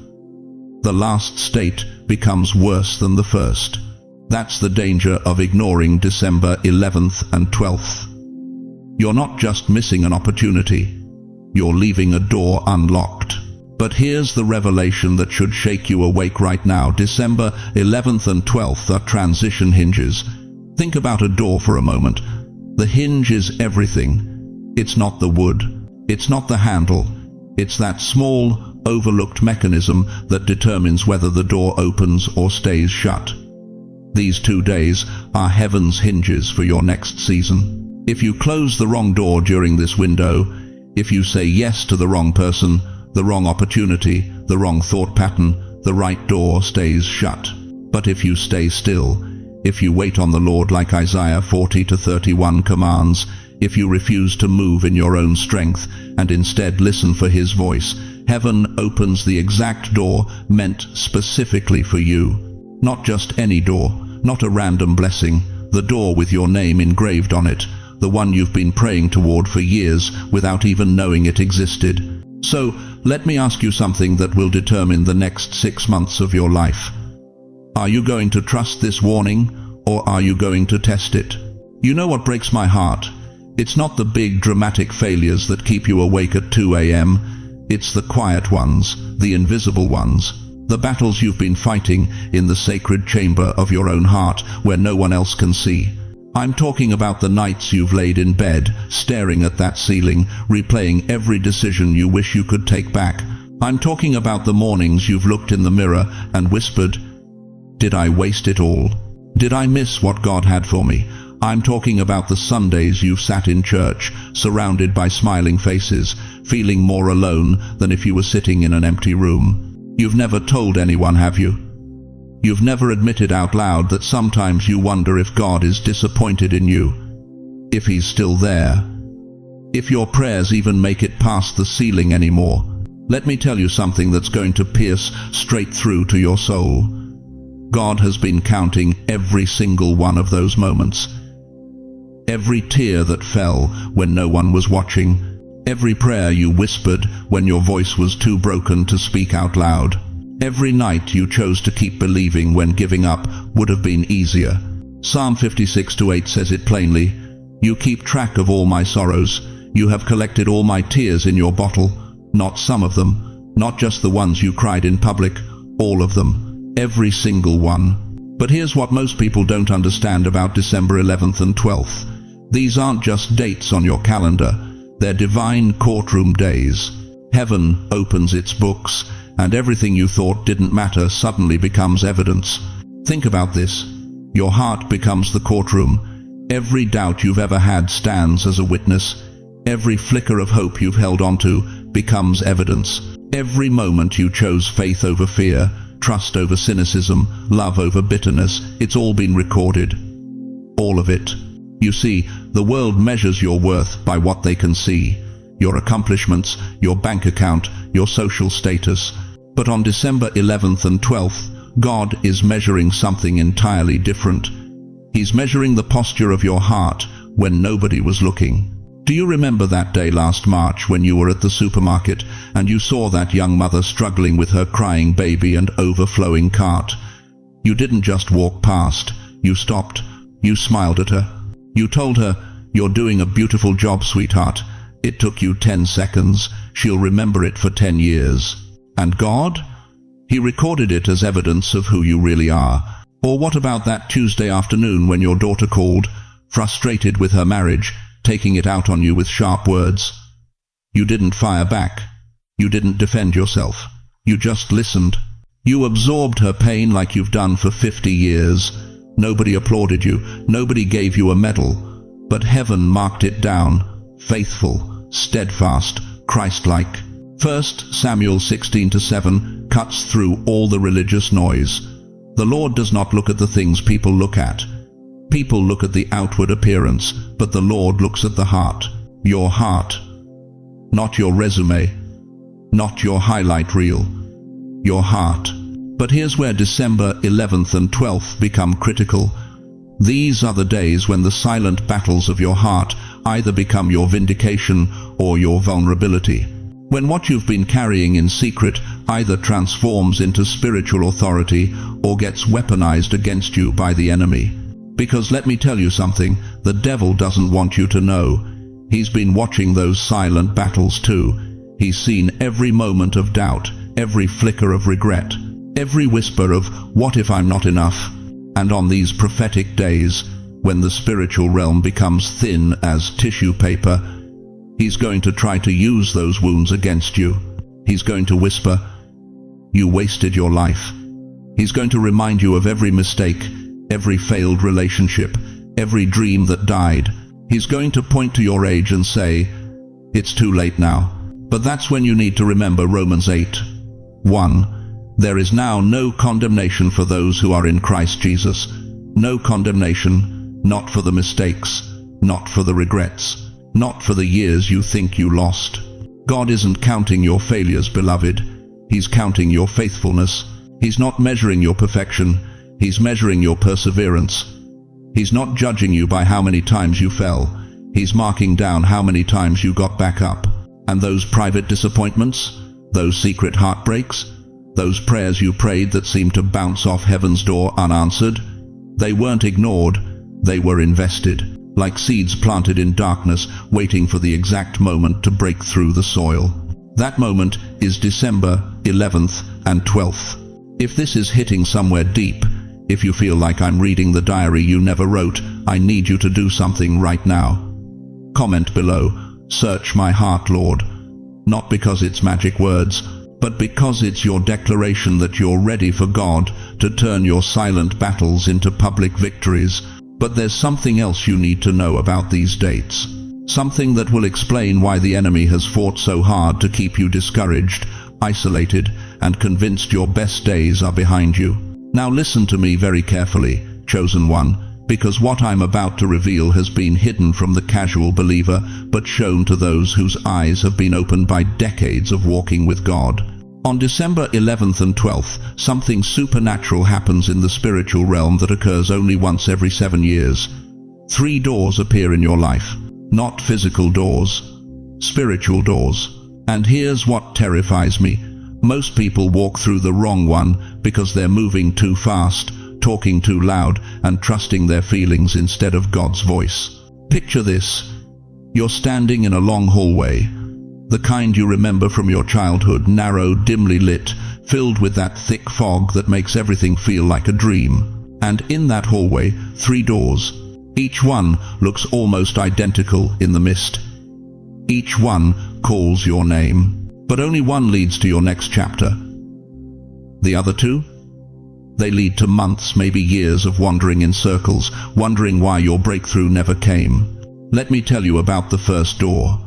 The last state becomes worse than the first. That's the danger of ignoring December 11th and 12th. You're not just missing an opportunity. You're leaving a door unlocked. But here's the revelation that should shake you awake right now. December 11th and 12th are transition hinges. Think about a door for a moment. The hinge is everything. It's not the wood. It's not the handle. It's that small, overlooked mechanism that determines whether the door opens or stays shut. These 2 days are heaven's hinges for your next season. If you close the wrong door during this window, if you say yes to the wrong person, the wrong opportunity, the wrong thought pattern, the right door stays shut. But if you stay still, if you wait on the Lord like Isaiah 40:31 commands, if you refuse to move in your own strength and instead listen for His voice, heaven opens the exact door meant specifically for you. Not just any door, not a random blessing, the door with your name engraved on it, the one you've been praying toward for years without even knowing it existed. So, let me ask you something that will determine the next 6 months of your life. Are you going to trust this warning, or are you going to test it? You know what breaks my heart? It's not the big dramatic failures that keep you awake at 2 a.m. It's the quiet ones, the invisible ones, the battles you've been fighting in the sacred chamber of your own heart where no one else can see. I'm talking about the nights you've laid in bed, staring at that ceiling, replaying every decision you wish you could take back. I'm talking about the mornings you've looked in the mirror and whispered, "Did I waste it all? Did I miss what God had for me?" I'm talking about the Sundays you've sat in church, surrounded by smiling faces, feeling more alone than if you were sitting in an empty room. You've never told anyone, have you? You've never admitted out loud that sometimes you wonder if God is disappointed in you, if He's still there, if your prayers even make it past the ceiling anymore. Let me tell you something that's going to pierce straight through to your soul. God has been counting every single one of those moments. Every tear that fell when no one was watching. Every prayer you whispered when your voice was too broken to speak out loud. Every night you chose to keep believing when giving up would have been easier. Psalm 56:8 says it plainly, "You keep track of all my sorrows. You have collected all my tears in your bottle." Not some of them, not just the ones you cried in public, all of them. Every single one. But here's what most people don't understand about December 11th and 12th. These aren't just dates on your calendar. They're divine courtroom days. Heaven opens its books, and everything you thought didn't matter suddenly becomes evidence. Think about this. Your heart becomes the courtroom. Every doubt you've ever had stands as a witness. Every flicker of hope you've held onto becomes evidence. Every moment you chose faith over fear, trust over cynicism, love over bitterness, it's all been recorded. All of it. You see, the world measures your worth by what they can see. Your accomplishments, your bank account, your social status. But on December 11th and 12th, God is measuring something entirely different. He's measuring the posture of your heart when nobody was looking. Do you remember that day last March when you were at the supermarket and you saw that young mother struggling with her crying baby and overflowing cart? You didn't just walk past. You stopped. You smiled at her. You told her, "You're doing a beautiful job, sweetheart." It took you 10 seconds. She'll remember it for 10 years. And God? He recorded it as evidence of who you really are. Or what about that Tuesday afternoon when your daughter called, frustrated with her marriage, taking it out on you with sharp words? You didn't fire back. You didn't defend yourself. You just listened. You absorbed her pain like you've done for 50 years. Nobody applauded you. Nobody gave you a medal. But heaven marked it down. Faithful, steadfast, Christ-like. 1 Samuel 16-7 cuts through all the religious noise. The Lord does not look at the things people look at. People look at the outward appearance, but the Lord looks at the heart. Your heart. Not your resume. Not your highlight reel. Your heart. But here's where December 11th and 12th become critical. These are the days when the silent battles of your heart either become your vindication or your vulnerability. When what you've been carrying in secret either transforms into spiritual authority or gets weaponized against you by the enemy. Because let me tell you something, the devil doesn't want you to know. He's been watching those silent battles too. He's seen every moment of doubt, every flicker of regret, every whisper of, "What if I'm not enough?" And on these prophetic days, when the spiritual realm becomes thin as tissue paper, he's going to try to use those wounds against you. He's going to whisper, "You wasted your life." He's going to remind you of every mistake, every failed relationship, every dream that died. He's going to point to your age and say, "It's too late now." But that's when you need to remember Romans 8:1. There is now no condemnation for those who are in Christ Jesus. No condemnation, not for the mistakes, not for the regrets, not for the years you think you lost. God isn't counting your failures, beloved. He's counting your faithfulness. He's not measuring your perfection. He's measuring your perseverance. He's not judging you by how many times you fell. He's marking down how many times you got back up. And those private disappointments, those secret heartbreaks, those prayers you prayed that seemed to bounce off heaven's door unanswered, they weren't ignored, they were invested, like seeds planted in darkness, waiting for the exact moment to break through the soil. That moment is December 11th and 12th. If this is hitting somewhere deep, if you feel like I'm reading the diary you never wrote, I need you to do something right now. Comment below, "Search my heart, Lord." Not because it's magic words, but because it's your declaration that you're ready for God to turn your silent battles into public victories. But there's something else you need to know about these dates. Something that will explain why the enemy has fought so hard to keep you discouraged, isolated, and convinced your best days are behind you. Now listen to me very carefully, chosen one, because what I'm about to reveal has been hidden from the casual believer, but shown to those whose eyes have been opened by decades of walking with God. On December 11th and 12th, something supernatural happens in the spiritual realm that occurs only once every 7 years. 3 doors appear in your life. Not physical doors, spiritual doors. And here's what terrifies me. Most people walk through the wrong one because they're moving too fast, talking too loud, and trusting their feelings instead of God's voice. Picture this. You're standing in a long hallway. The kind you remember from your childhood, narrow, dimly lit, filled with that thick fog that makes everything feel like a dream. And in that hallway, 3 doors. Each one looks almost identical in the mist. Each one calls your name, but only one leads to your next chapter. The other 2? They lead to months, maybe years of wandering in circles, wondering why your breakthrough never came. Let me tell you about the first door.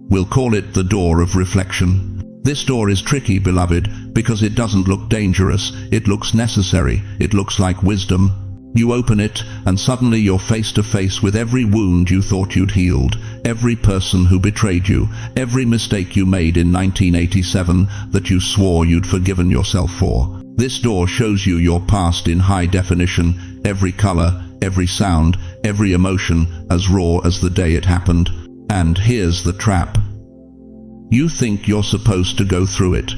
We'll call it the door of reflection. This door is tricky, beloved, because it doesn't look dangerous. It looks necessary. It looks like wisdom. You open it, and suddenly you're face to face with every wound you thought you'd healed, every person who betrayed you, every mistake you made in 1987 that you swore you'd forgiven yourself for. This door shows you your past in high definition, every color, every sound, every emotion, as raw as the day it happened. And here's the trap. You think you're supposed to go through it.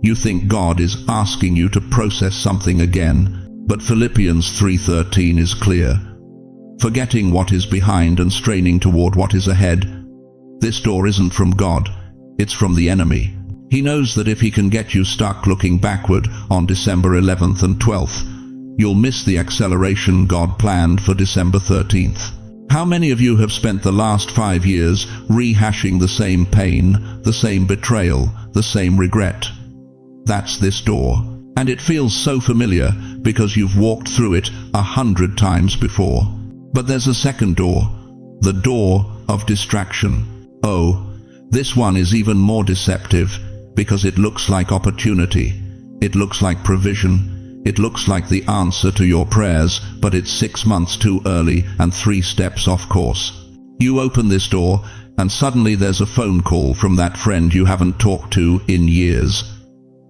You think God is asking you to process something again. But Philippians 3:13 is clear. Forgetting what is behind and straining toward what is ahead. This door isn't from God. It's from the enemy. He knows that if he can get you stuck looking backward on December 11th and 12th, you'll miss the acceleration God planned for December 13th. How many of you have spent the last 5 years rehashing the same pain, the same betrayal, the same regret? That's this door. And it feels so familiar because you've walked through it 100 times before. But there's a second door, the door of distraction. Oh, this one is even more deceptive because it looks like opportunity. It looks like provision. It looks like the answer to your prayers, but it's 6 months too early and 3 steps off course. You open this door, and suddenly there's a phone call from that friend you haven't talked to in years.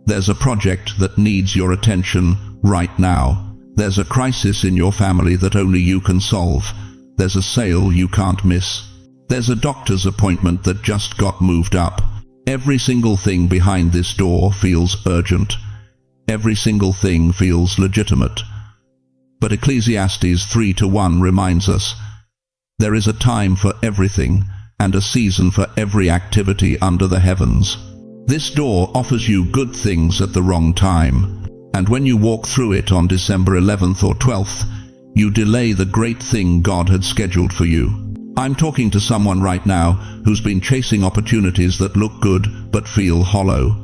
There's a project that needs your attention right now. There's a crisis in your family that only you can solve. There's a sale you can't miss. There's a doctor's appointment that just got moved up. Every single thing behind this door feels urgent. Every single thing feels legitimate. But Ecclesiastes 3:1 reminds us, there is a time for everything and a season for every activity under the heavens. This door offers you good things at the wrong time, and when you walk through it on December 11th or 12th, you delay the great thing God had scheduled for you. I'm talking to someone right now who's been chasing opportunities that look good but feel hollow.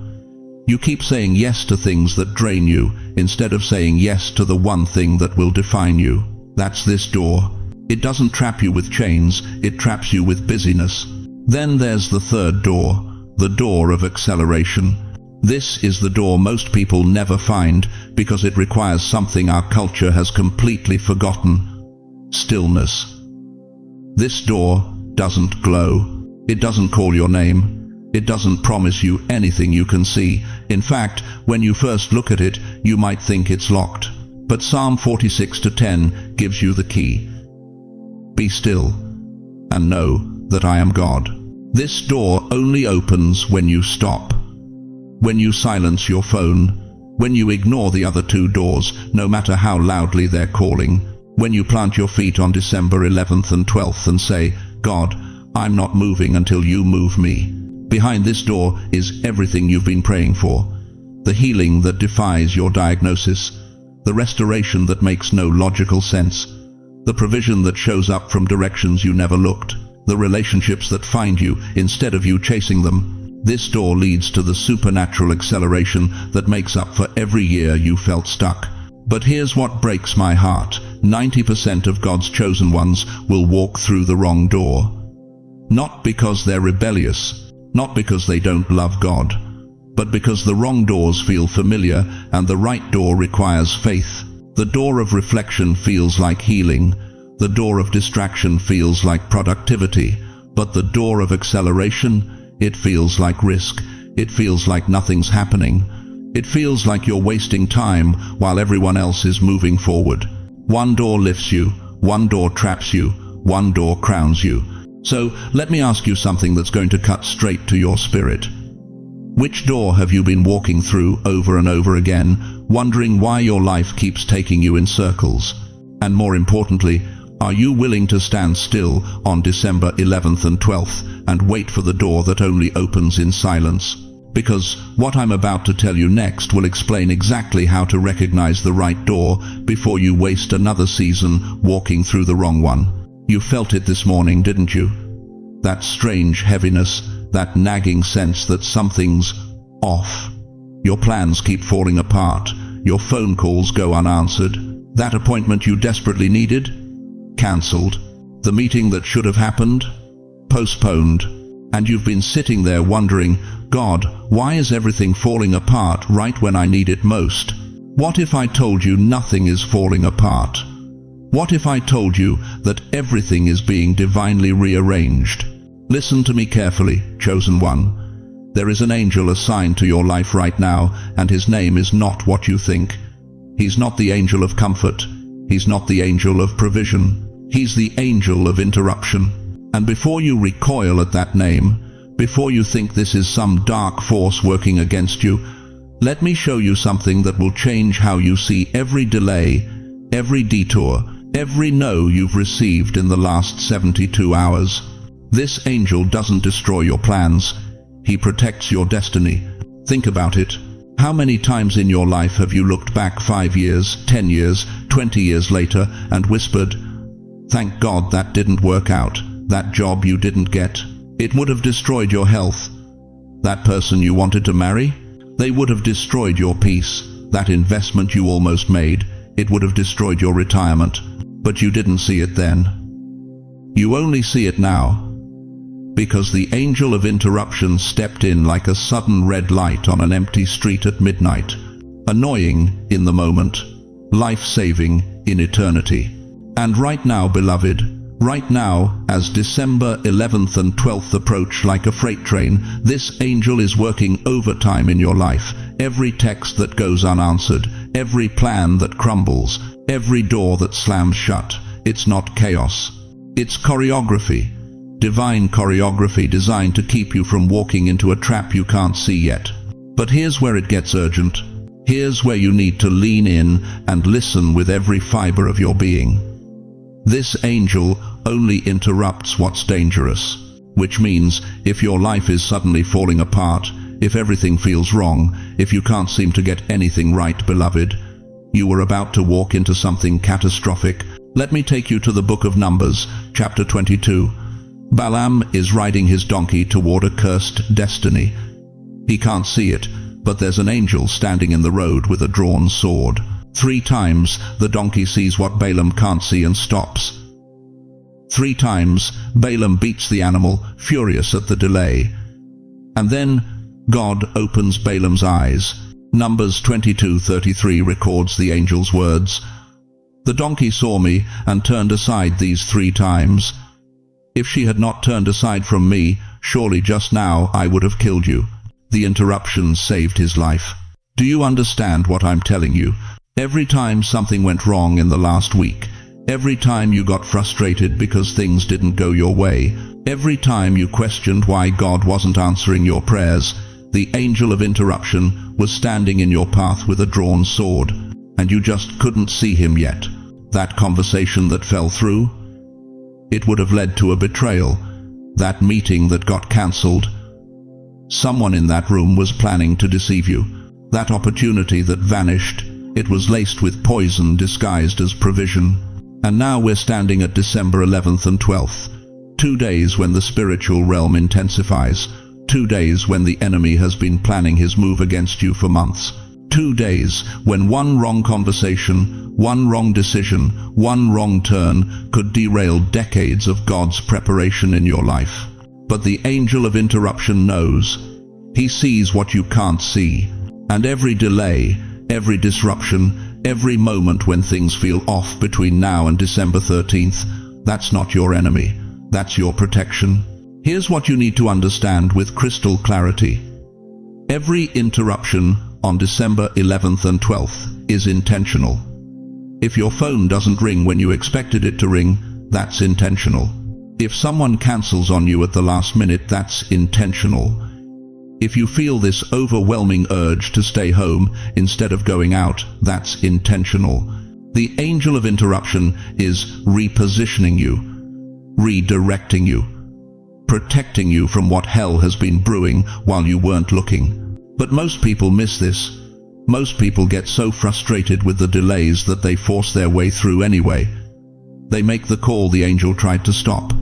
You keep saying yes to things that drain you instead of saying yes to the one thing that will define you. That's this door. It doesn't trap you with chains, it traps you with busyness. Then there's the third door, the door of acceleration. This is the door most people never find because it requires something our culture has completely forgotten: stillness. This door doesn't glow. It doesn't call your name. It doesn't promise you anything you can see. In fact, when you first look at it, you might think it's locked. But Psalm 46:10 gives you the key. Be still and know that I am God. This door only opens when you stop. When you silence your phone. When you ignore the other 2 doors, no matter how loudly they're calling. When you plant your feet on December 11th and 12th and say, God, I'm not moving until you move me. Behind this door is everything you've been praying for. The healing that defies your diagnosis. The restoration that makes no logical sense. The provision that shows up from directions you never looked. The relationships that find you instead of you chasing them. This door leads to the supernatural acceleration that makes up for every year you felt stuck. But here's what breaks my heart. 90% of God's chosen ones will walk through the wrong door. Not because they're rebellious, not because they don't love God, but because the wrong doors feel familiar and the right door requires faith. The door of reflection feels like healing. The door of distraction feels like productivity. But the door of acceleration, it feels like risk. It feels like nothing's happening. It feels like you're wasting time while everyone else is moving forward. One door lifts you, one door traps you, one door crowns you. So let me ask you something that's going to cut straight to your spirit. Which door have you been walking through over and over again, wondering why your life keeps taking you in circles? And more importantly, are you willing to stand still on December 11th and 12th and wait for the door that only opens in silence? because what I'm about to tell you next will explain exactly how to recognize the right door before you waste another season walking through the wrong one. You felt it this morning, didn't you? That strange heaviness, that nagging sense that something's off. Your plans keep falling apart. Your phone calls go unanswered. That appointment you desperately needed? Cancelled. The meeting that should have happened? Postponed. And you've been sitting there wondering, God, why is everything falling apart right when I need it most? What if I told you nothing is falling apart? What if I told you that everything is being divinely rearranged? Listen to me carefully, chosen one. There is an angel assigned to your life right now, and his name is not what you think. He's not the angel of comfort. He's not the angel of provision. He's the angel of interruption. And before you recoil at that name, before you think this is some dark force working against you, let me show you something that will change how you see every delay, every detour, every no you've received in the last 72 hours. This angel doesn't destroy your plans. He protects your destiny. Think about it. How many times in your life have you looked back 5 years, 10 years, 20 years later and whispered, "Thank God that didn't work out. That job you didn't get. It would have destroyed your health. That person you wanted to marry? They would have destroyed your peace. That investment you almost made, it would have destroyed your retirement. But you didn't see it then. You only see it now. Because the angel of interruption stepped in like a sudden red light on an empty street at midnight. Annoying in the moment, life-saving in eternity. And right now, beloved, right now, as December 11th and 12th approach like a freight train, this angel is working overtime in your life. Every text that goes unanswered, every plan that crumbles, every door that slams shut. It's not chaos. It's choreography. Divine choreography designed to keep you from walking into a trap you can't see yet. But here's where it gets urgent. Here's where you need to lean in and listen with every fiber of your being. This angel only interrupts what's dangerous, which means if your life is suddenly falling apart, if everything feels wrong, if you can't seem to get anything right, beloved, you are about to walk into something catastrophic. Let me take you to the book of Numbers, chapter 22. Balaam is riding his donkey toward a cursed destiny. He can't see it, but there's an angel standing in the road with a drawn sword. 3 times the donkey sees what Balaam can't see and stops. 3 times Balaam beats the animal, furious at the delay. And then God opens Balaam's eyes. Numbers 22:33 records the angel's words. The donkey saw me and turned aside these 3 times. If she had not turned aside from me, surely just now I would have killed you. The interruption saved his life. Do you understand what I'm telling you? Every time something went wrong in the last week, every time you got frustrated because things didn't go your way, every time you questioned why God wasn't answering your prayers, the angel of interruption was standing in your path with a drawn sword, and you just couldn't see him yet. That conversation that fell through, it would have led to a betrayal. That meeting that got cancelled, someone in that room was planning to deceive you. That opportunity that vanished, it was laced with poison disguised as provision. And now we're standing at December 11th and 12th, 2 days when the spiritual realm intensifies, 2 days when the enemy has been planning his move against you for months, 2 days when one wrong conversation, one wrong decision, one wrong turn could derail decades of God's preparation in your life. But the angel of interruption knows. He sees what you can't see. And every delay, every disruption, every moment when things feel off between now and December 13th, that's not your enemy. That's your protection. Here's what you need to understand with crystal clarity. Every interruption on December 11th and 12th is intentional. If your phone doesn't ring when you expected it to ring, that's intentional. If someone cancels on you at the last minute, that's intentional. If you feel this overwhelming urge to stay home instead of going out, that's intentional. The angel of interruption is repositioning you, redirecting you, protecting you from what hell has been brewing while you weren't looking. But most people miss this. Most people get so frustrated with the delays that they force their way through anyway. They make the call the angel tried to stop.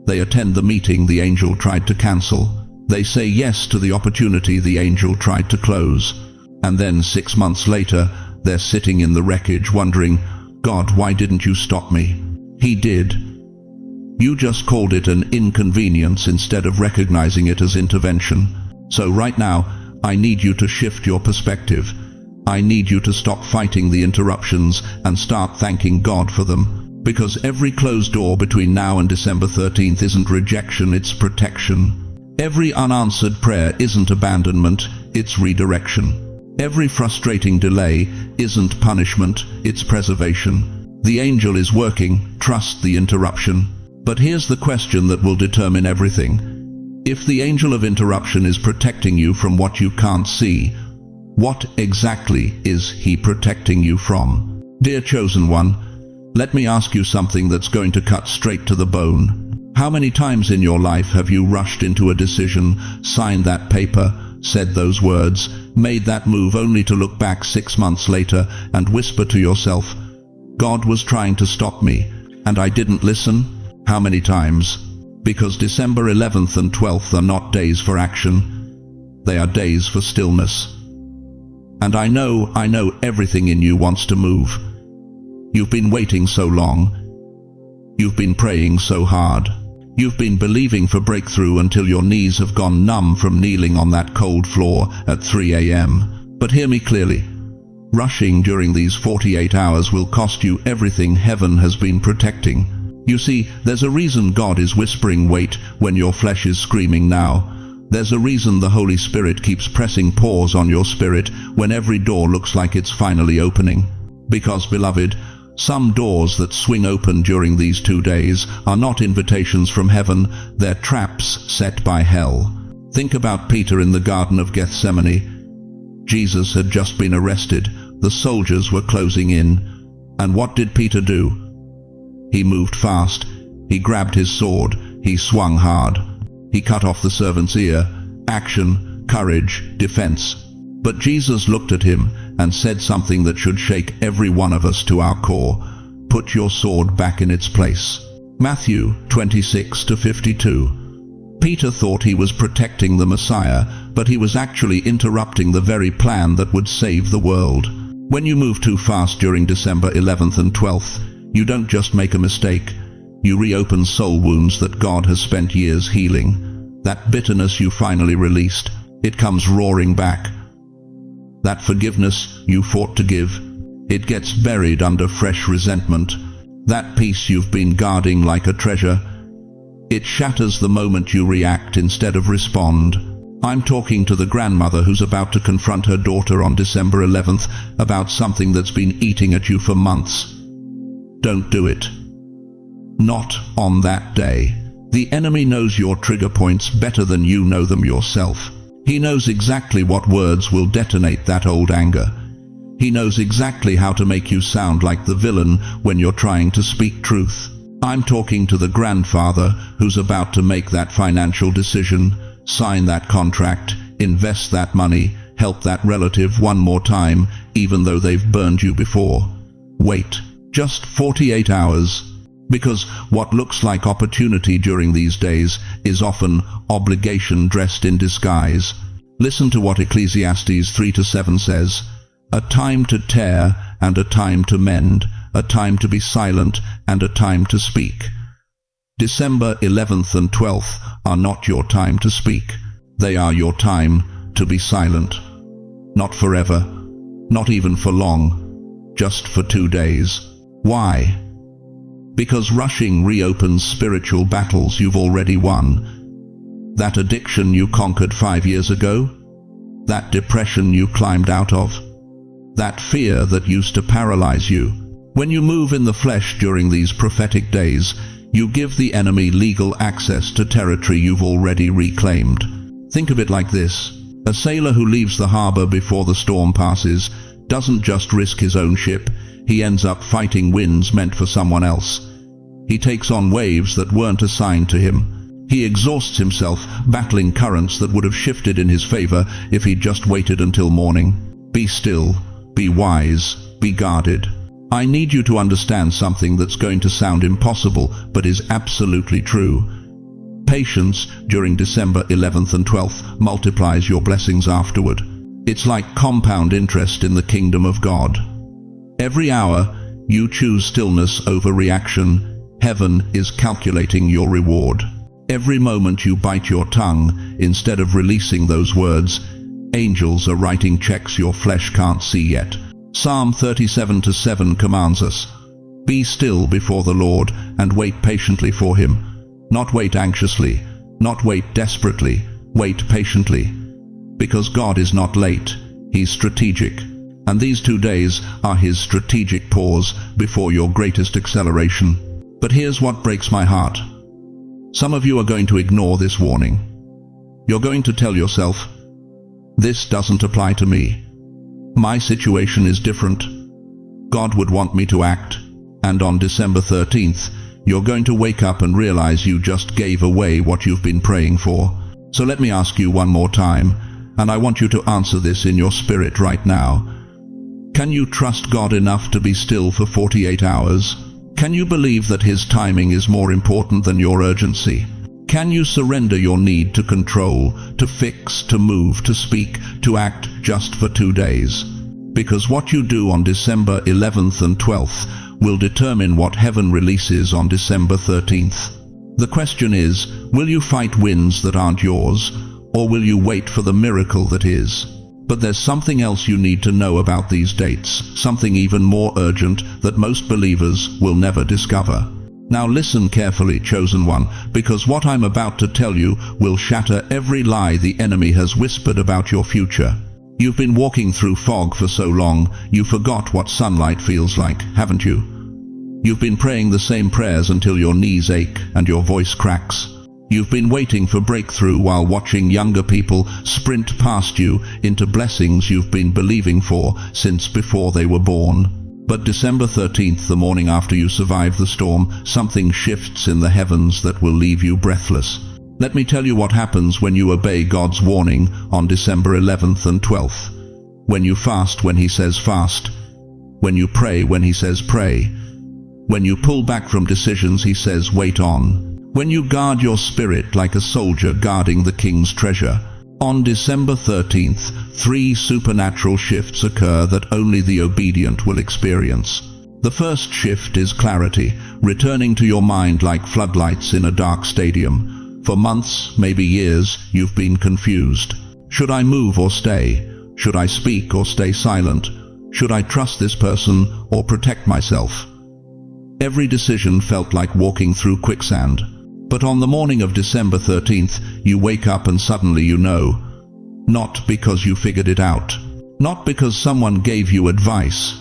They attend the meeting the angel tried to cancel. They say yes to the opportunity the angel tried to close. And then 6 months later, they're sitting in the wreckage wondering, God, why didn't you stop me? He did. You just called it an inconvenience instead of recognizing it as intervention. So right now, I need you to shift your perspective. I need you to stop fighting the interruptions and start thanking God for them. Because every closed door between now and December 13th isn't rejection, it's protection. Every unanswered prayer isn't abandonment, it's redirection. Every frustrating delay isn't punishment, it's preservation. The angel is working, trust the interruption. But here's the question that will determine everything. If the angel of interruption is protecting you from what you can't see, what exactly is he protecting you from? Dear chosen one, let me ask you something that's going to cut straight to the bone. How many times in your life have you rushed into a decision, signed that paper, said those words, made that move only to look back 6 months later and whisper to yourself, God was trying to stop me, and I didn't listen? How many times? Because December 11th and 12th are not days for action. They are days for stillness. And I know everything in you wants to move. You've been waiting so long. You've been praying so hard. You've been believing for breakthrough until your knees have gone numb from kneeling on that cold floor at 3 a.m. But hear me clearly. Rushing during these 48 hours will cost you everything heaven has been protecting. You see, there's a reason God is whispering wait when your flesh is screaming now. There's a reason the Holy Spirit keeps pressing pause on your spirit when every door looks like it's finally opening. Because, beloved, some doors that swing open during these 2 days are not invitations from heaven, they're traps set by hell. Think about Peter in the Garden of Gethsemane. Jesus had just been arrested. The soldiers were closing in. And what did Peter do? He moved fast. He grabbed his sword. He swung hard. He cut off the servant's ear. Action, courage, defense. But Jesus looked at him and said something that should shake every one of us to our core. Put your sword back in its place. Matthew 26-52. Peter thought he was protecting the Messiah, but he was actually interrupting the very plan that would save the world. When you move too fast during December 11th and 12th, you don't just make a mistake. You reopen soul wounds that God has spent years healing. That bitterness you finally released, it comes roaring back. That forgiveness you fought to give, it gets buried under fresh resentment. That peace you've been guarding like a treasure, it shatters the moment you react instead of respond. I'm talking to the grandmother who's about to confront her daughter on December 11th about something that's been eating at you for months. Don't do it. Not on that day. The enemy knows your trigger points better than you know them yourself. He knows exactly what words will detonate that old anger. He knows exactly how to make you sound like the villain when you're trying to speak truth. I'm talking to the grandfather who's about to make that financial decision, sign that contract, invest that money, help that relative one more time, even though they've burned you before. Wait. Just 48 hours. Because what looks like opportunity during these days is often obligation dressed in disguise. Listen to what Ecclesiastes 3-7 says. A time to tear and a time to mend, a time to be silent and a time to speak. December 11th and 12th are not your time to speak. They are your time to be silent. Not forever, not even for long, just for 2 days. Why? Because rushing reopens spiritual battles you've already won. That addiction you conquered 5 years ago? That depression you climbed out of? That fear that used to paralyze you? When you move in the flesh during these prophetic days, you give the enemy legal access to territory you've already reclaimed. Think of it like this. A sailor who leaves the harbor before the storm passes doesn't just risk his own ship. He ends up fighting winds meant for someone else. He takes on waves that weren't assigned to him. He exhausts himself battling currents that would have shifted in his favor if he'd just waited until morning. Be still, be wise, be guarded. I need you to understand something that's going to sound impossible, but is absolutely true. Patience during December 11th and 12th multiplies your blessings afterward. It's like compound interest in the kingdom of God. Every hour you choose stillness over reaction, heaven is calculating your reward. Every moment you bite your tongue instead of releasing those words, angels are writing checks your flesh can't see yet. Psalm 37:7 commands us, "Be still before the Lord and wait patiently for him." Not wait anxiously, not wait desperately, wait patiently. Because God is not late, he's strategic. And these 2 days are his strategic pause before your greatest acceleration. But here's what breaks my heart. Some of you are going to ignore this warning. You're going to tell yourself, "This doesn't apply to me. My situation is different. God would want me to act." And on December 13th, you're going to wake up and realize you just gave away what you've been praying for. So let me ask you one more time, and I want you to answer this in your spirit right now. Can you trust God enough to be still for 48 hours? Can you believe that his timing is more important than your urgency? Can you surrender your need to control, to fix, to move, to speak, to act just for 2 days? Because what you do on December 11th and 12th will determine what heaven releases on December 13th. The question is, will you fight winds that aren't yours, or will you wait for the miracle that is? But there's something else you need to know about these dates, something even more urgent that most believers will never discover. Now listen carefully, chosen one, because what I'm about to tell you will shatter every lie the enemy has whispered about your future. You've been walking through fog for so long, you forgot what sunlight feels like, haven't you? You've been praying the same prayers until your knees ache and your voice cracks. You've been waiting for breakthrough while watching younger people sprint past you into blessings you've been believing for since before they were born. But December 13th, the morning after you survive the storm, something shifts in the heavens that will leave you breathless. Let me tell you what happens when you obey God's warning on December 11th and 12th. When you fast when he says fast. When you pray when he says pray. When you pull back from decisions he says wait on. When you guard your spirit like a soldier guarding the king's treasure. On December 13th, 3 supernatural shifts occur that only the obedient will experience. The first shift is clarity, returning to your mind like floodlights in a dark stadium. For months, maybe years, you've been confused. Should I move or stay? Should I speak or stay silent? Should I trust this person or protect myself? Every decision felt like walking through quicksand. But on the morning of December 13th, you wake up and suddenly you know. Not because you figured it out. Not because someone gave you advice.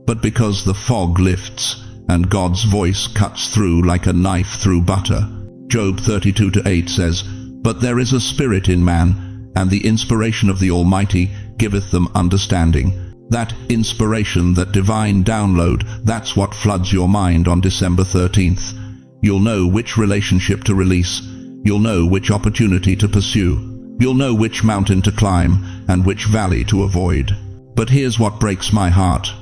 But because the fog lifts and God's voice cuts through like a knife through butter. Job 32:8 says, "But there is a spirit in man, and the inspiration of the Almighty giveth them understanding." That inspiration, that divine download, that's what floods your mind on December 13th. You'll know which relationship to release. You'll know which opportunity to pursue. You'll know which mountain to climb and which valley to avoid. But here's what breaks my heart.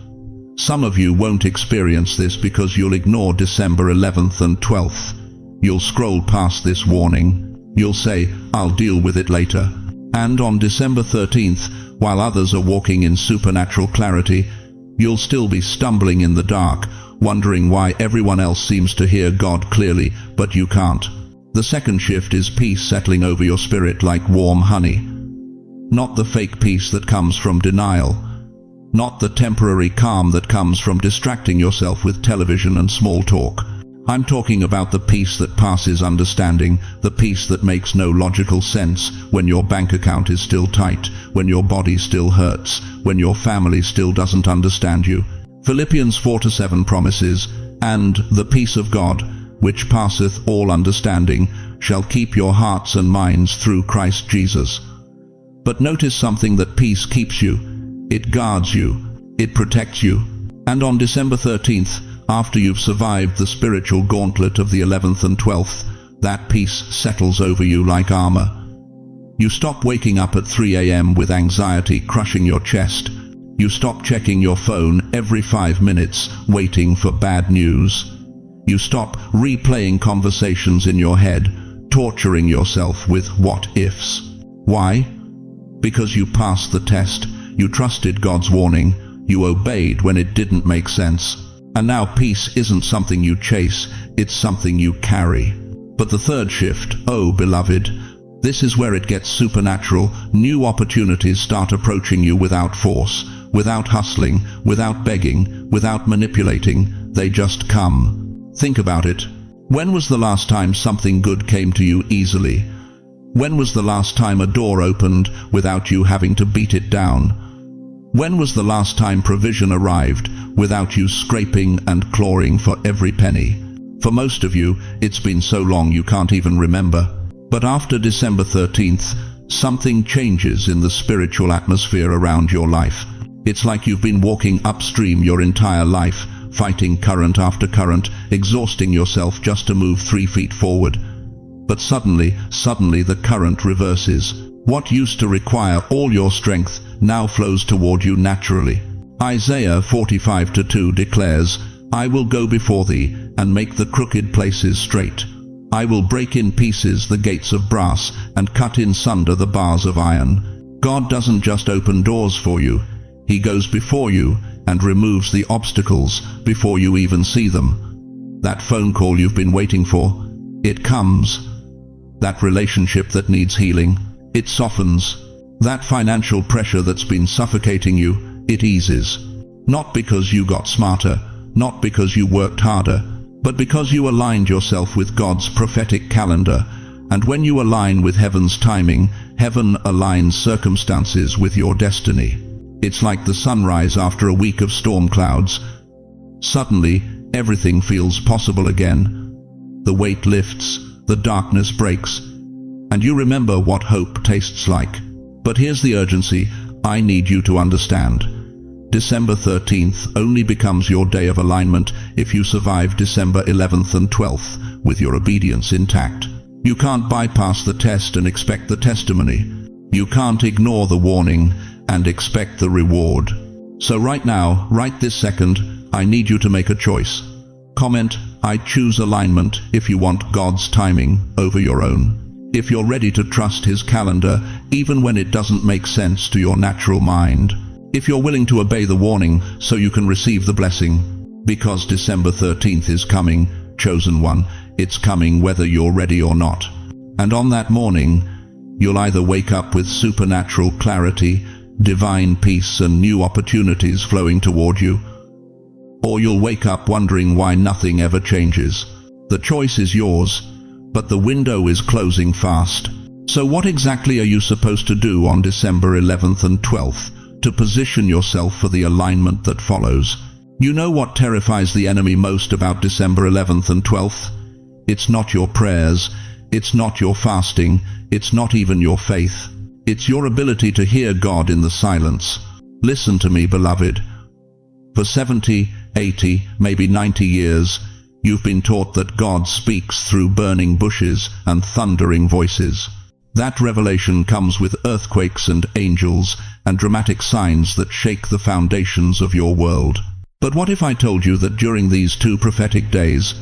Some of you won't experience this because you'll ignore December 11th and 12th. You'll scroll past this warning. You'll say, "I'll deal with it later." And on December 13th, while others are walking in supernatural clarity, you'll still be stumbling in the dark, wondering why everyone else seems to hear God clearly, but you can't. The second shift is peace settling over your spirit like warm honey. Not the fake peace that comes from denial. Not the temporary calm that comes from distracting yourself with television and small talk. I'm talking about the peace that passes understanding, the peace that makes no logical sense when your bank account is still tight, when your body still hurts, when your family still doesn't understand you. Philippians 4:7 promises, "And the peace of God, which passeth all understanding, shall keep your hearts and minds through Christ Jesus." But notice something that peace keeps you. It guards you. It protects you. And on December 13th, after you've survived the spiritual gauntlet of the 11th and 12th, that peace settles over you like armor. You stop waking up at 3 a.m. with anxiety crushing your chest. You stop checking your phone every 5 minutes, waiting for bad news. You stop replaying conversations in your head, torturing yourself with what-ifs. Why? Because you passed the test, you trusted God's warning, you obeyed when it didn't make sense. And now peace isn't something you chase, it's something you carry. But the third shift, oh beloved, this is where it gets supernatural. New opportunities start approaching you without force, without hustling, without begging, without manipulating. They just come. Think about it. When was the last time something good came to you easily? When was the last time a door opened without you having to beat it down? When was the last time provision arrived without you scraping and clawing for every penny? For most of you, it's been so long you can't even remember. But after December 13th, something changes in the spiritual atmosphere around your life. It's like you've been walking upstream your entire life, fighting current after current, exhausting yourself just to move 3 feet forward. But suddenly the current reverses. What used to require all your strength now flows toward you naturally. Isaiah 45:2 declares, I will go before thee, and make the crooked places straight. I will break in pieces the gates of brass, and cut in sunder the bars of iron. God doesn't just open doors for you. He goes before you and removes the obstacles before you even see them. That phone call you've been waiting for, it comes. That relationship that needs healing, it softens. That financial pressure that's been suffocating you, it eases. Not because you got smarter, not because you worked harder, but because you aligned yourself with God's prophetic calendar. And when you align with heaven's timing, heaven aligns circumstances with your destiny. It's like the sunrise after a week of storm clouds. Suddenly, everything feels possible again. The weight lifts, the darkness breaks, and you remember what hope tastes like. But here's the urgency I need you to understand. December 13th only becomes your day of alignment if you survive December 11th and 12th with your obedience intact. You can't bypass the test and expect the testimony. You can't ignore the warning and expect the reward. So right now, right this second, I need you to make a choice. Comment, I choose alignment if you want God's timing over your own. If you're ready to trust His calendar, even when it doesn't make sense to your natural mind. If you're willing to obey the warning so you can receive the blessing. Because December 13th is coming, chosen one, it's coming whether you're ready or not. And on that morning, you'll either wake up with supernatural clarity, divine peace and new opportunities flowing toward you, or you'll wake up wondering why nothing ever changes. The choice is yours, but the window is closing fast. So what exactly are you supposed to do on December 11th and 12th to position yourself for the alignment that follows? You know what terrifies the enemy most about December 11th and 12th? It's not your prayers, it's not your fasting, it's not even your faith. It's your ability to hear God in the silence. Listen to me, beloved. For 70, 80, maybe 90 years, you've been taught that God speaks through burning bushes and thundering voices. That revelation comes with earthquakes and angels and dramatic signs that shake the foundations of your world. But what if I told you that during these 2 prophetic days,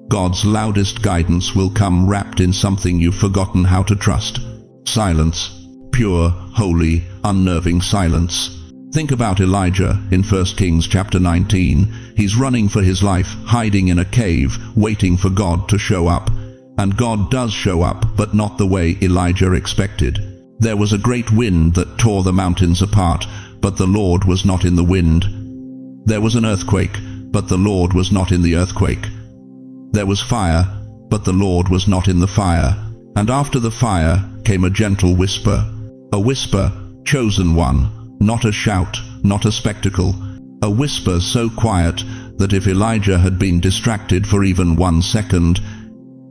God's loudest guidance will come wrapped in something you've forgotten how to trust? Silence. Pure, holy, unnerving silence. Think about Elijah in 1 Kings chapter 19. He's running for his life, hiding in a cave, waiting for God to show up. And God does show up, but not the way Elijah expected. There was a great wind that tore the mountains apart, but the Lord was not in the wind. There was an earthquake, but the Lord was not in the earthquake. There was fire, but the Lord was not in the fire. And after the fire came a gentle whisper. A whisper, chosen one, not a shout, not a spectacle. A whisper so quiet that if Elijah had been distracted for even 1 second,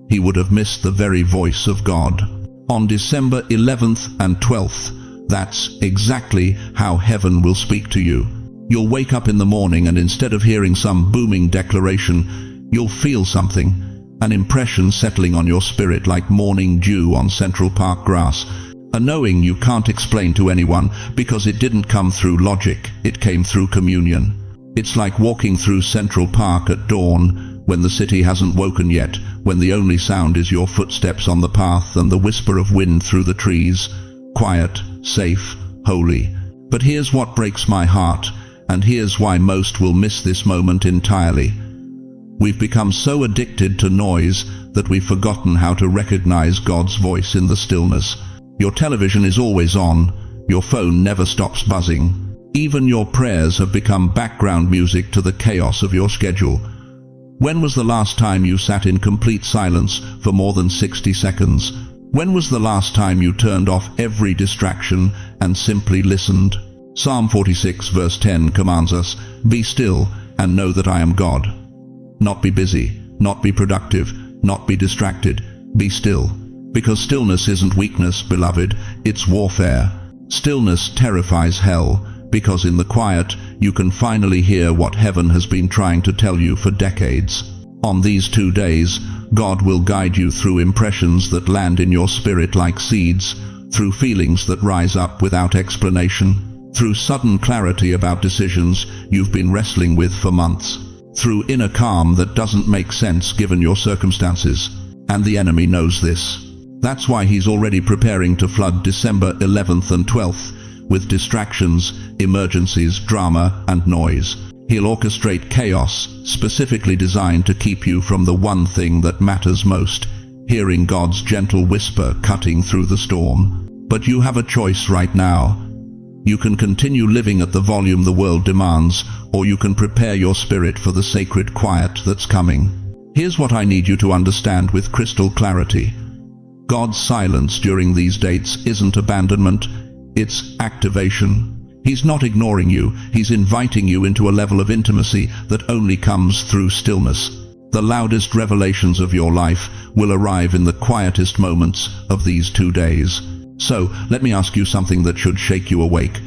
he would have missed the very voice of God. On December 11th and 12th, that's exactly how heaven will speak to you. You'll wake up in the morning and instead of hearing some booming declaration, you'll feel something. An impression settling on your spirit like morning dew on Central Park grass. A knowing you can't explain to anyone because it didn't come through logic, it came through communion. It's like walking through Central Park at dawn, when the city hasn't woken yet, when the only sound is your footsteps on the path and the whisper of wind through the trees. Quiet, safe, holy. But here's what breaks my heart, and here's why most will miss this moment entirely. We've become so addicted to noise that we've forgotten how to recognize God's voice in the stillness. Your television is always on, your phone never stops buzzing. Even your prayers have become background music to the chaos of your schedule. When was the last time you sat in complete silence for more than 60 seconds? When was the last time you turned off every distraction and simply listened? Psalm 46 verse 10 commands us, "Be still and know that I am God." Not be busy, not be productive, not be distracted. Be still. Because stillness isn't weakness, beloved, it's warfare. Stillness terrifies hell, because in the quiet you can finally hear what heaven has been trying to tell you for decades. On these 2 days, God will guide you through impressions that land in your spirit like seeds, through feelings that rise up without explanation, through sudden clarity about decisions you've been wrestling with for months, through inner calm that doesn't make sense given your circumstances. And the enemy knows this. That's why he's already preparing to flood December 11th and 12th with distractions, emergencies, drama, and noise. He'll orchestrate chaos, specifically designed to keep you from the one thing that matters most, hearing God's gentle whisper cutting through the storm. But you have a choice right now. You can continue living at the volume the world demands, or you can prepare your spirit for the sacred quiet that's coming. Here's what I need you to understand with crystal clarity. God's silence during these dates isn't abandonment, it's activation. He's not ignoring you, he's inviting you into a level of intimacy that only comes through stillness. The loudest revelations of your life will arrive in the quietest moments of these 2 days. So, let me ask you something that should shake you awake.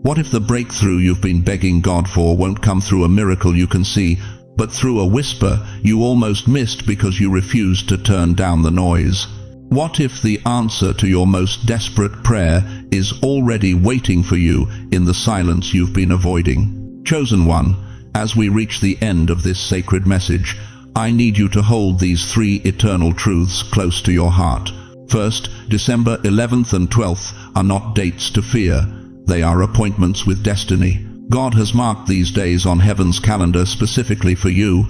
What if the breakthrough you've been begging God for won't come through a miracle you can see, but through a whisper you almost missed because you refused to turn down the noise? What if the answer to your most desperate prayer is already waiting for you in the silence you've been avoiding? Chosen one, as we reach the end of this sacred message, I need you to hold these 3 eternal truths close to your heart. First, December 11th and 12th are not dates to fear. They are appointments with destiny. God has marked these days on heaven's calendar specifically for you,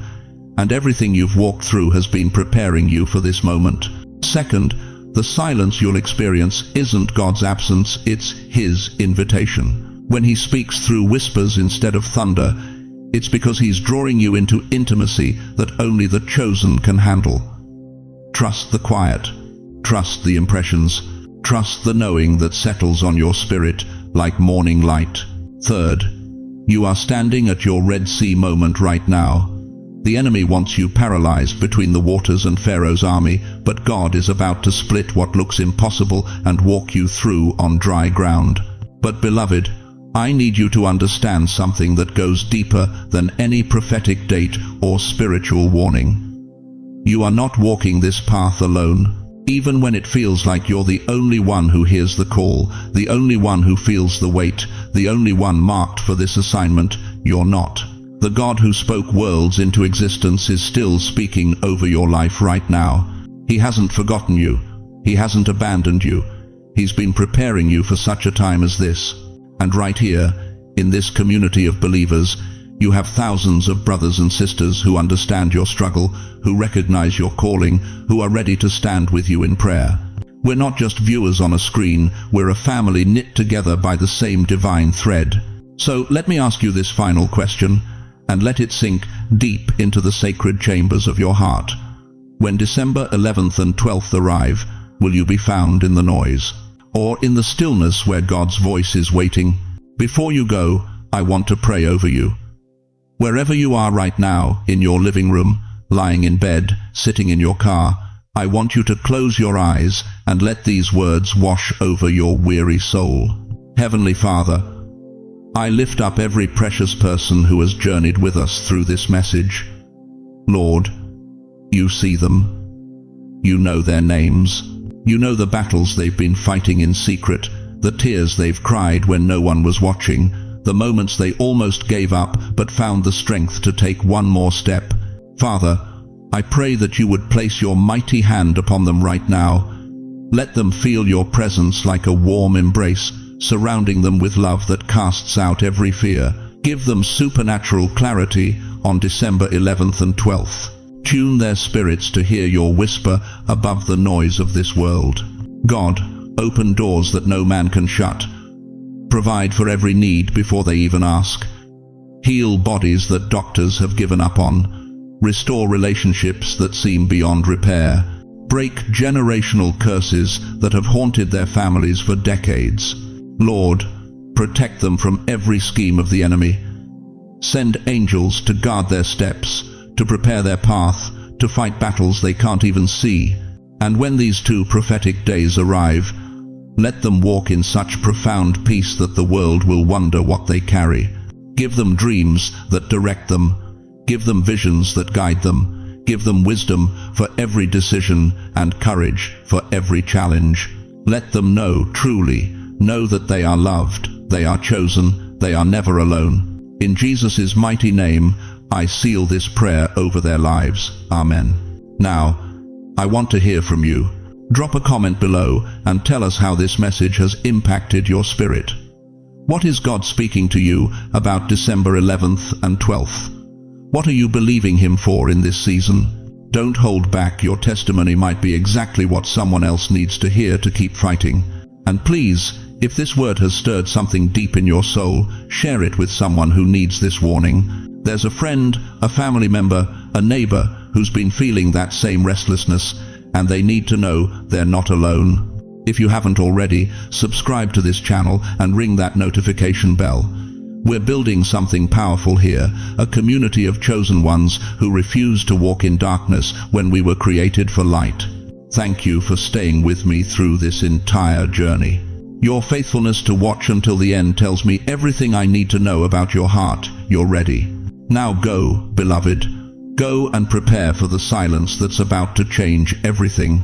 and everything you've walked through has been preparing you for this moment. Second, the silence you'll experience isn't God's absence, it's His invitation. When He speaks through whispers instead of thunder, it's because He's drawing you into intimacy that only the chosen can handle. Trust the quiet. Trust the impressions. Trust the knowing that settles on your spirit like morning light. Third, you are standing at your Red Sea moment right now. The enemy wants you paralyzed between the waters and Pharaoh's army, but God is about to split what looks impossible and walk you through on dry ground. But beloved, I need you to understand something that goes deeper than any prophetic date or spiritual warning. You are not walking this path alone. Even when it feels like you're the only one who hears the call, the only one who feels the weight, the only one marked for this assignment, you're not. The God who spoke worlds into existence is still speaking over your life right now. He hasn't forgotten you. He hasn't abandoned you. He's been preparing you for such a time as this. And right here, in this community of believers, you have thousands of brothers and sisters who understand your struggle, who recognize your calling, who are ready to stand with you in prayer. We're not just viewers on a screen, we're a family knit together by the same divine thread. So let me ask you this final question, and let it sink deep into the sacred chambers of your heart. When December 11th and 12th arrive, will you be found in the noise, or in the stillness where God's voice is waiting? Before you go, I want to pray over you. Wherever you are right now, in your living room, lying in bed, sitting in your car, I want you to close your eyes and let these words wash over your weary soul. Heavenly Father, I lift up every precious person who has journeyed with us through this message. Lord, You see them. You know their names. You know the battles they've been fighting in secret, the tears they've cried when no one was watching, the moments they almost gave up but found the strength to take one more step. Father, I pray that you would place your mighty hand upon them right now. Let them feel your presence like a warm embrace, surrounding them with love that casts out every fear. Give them supernatural clarity on December 11th and 12th. Tune their spirits to hear your whisper above the noise of this world. God, open doors that no man can shut. Provide for every need before they even ask. Heal bodies that doctors have given up on. Restore relationships that seem beyond repair. Break generational curses that have haunted their families for decades. Lord, protect them from every scheme of the enemy. Send angels to guard their steps, to prepare their path, to fight battles they can't even see. And when these 2 prophetic days arrive, let them walk in such profound peace that the world will wonder what they carry. Give them dreams that direct them. Give them visions that guide them. Give them wisdom for every decision and courage for every challenge. Let them know, truly, know that they are loved, they are chosen, they are never alone. In Jesus' mighty name, I seal this prayer over their lives. Amen. Now, I want to hear from you. Drop a comment below and tell us how this message has impacted your spirit. What is God speaking to you about December 11th and 12th? What are you believing Him for in this season? Don't hold back. Your testimony might be exactly what someone else needs to hear to keep fighting. And please, if this word has stirred something deep in your soul, share it with someone who needs this warning. There's a friend, a family member, a neighbor who's been feeling that same restlessness, and they need to know they're not alone. If you haven't already, subscribe to this channel and ring that notification bell. We're building something powerful here, a community of chosen ones who refuse to walk in darkness when we were created for light. Thank you for staying with me through this entire journey. Your faithfulness to watch until the end tells me everything I need to know about your heart. You're ready. Now go, beloved. Go and prepare for the silence that's about to change everything.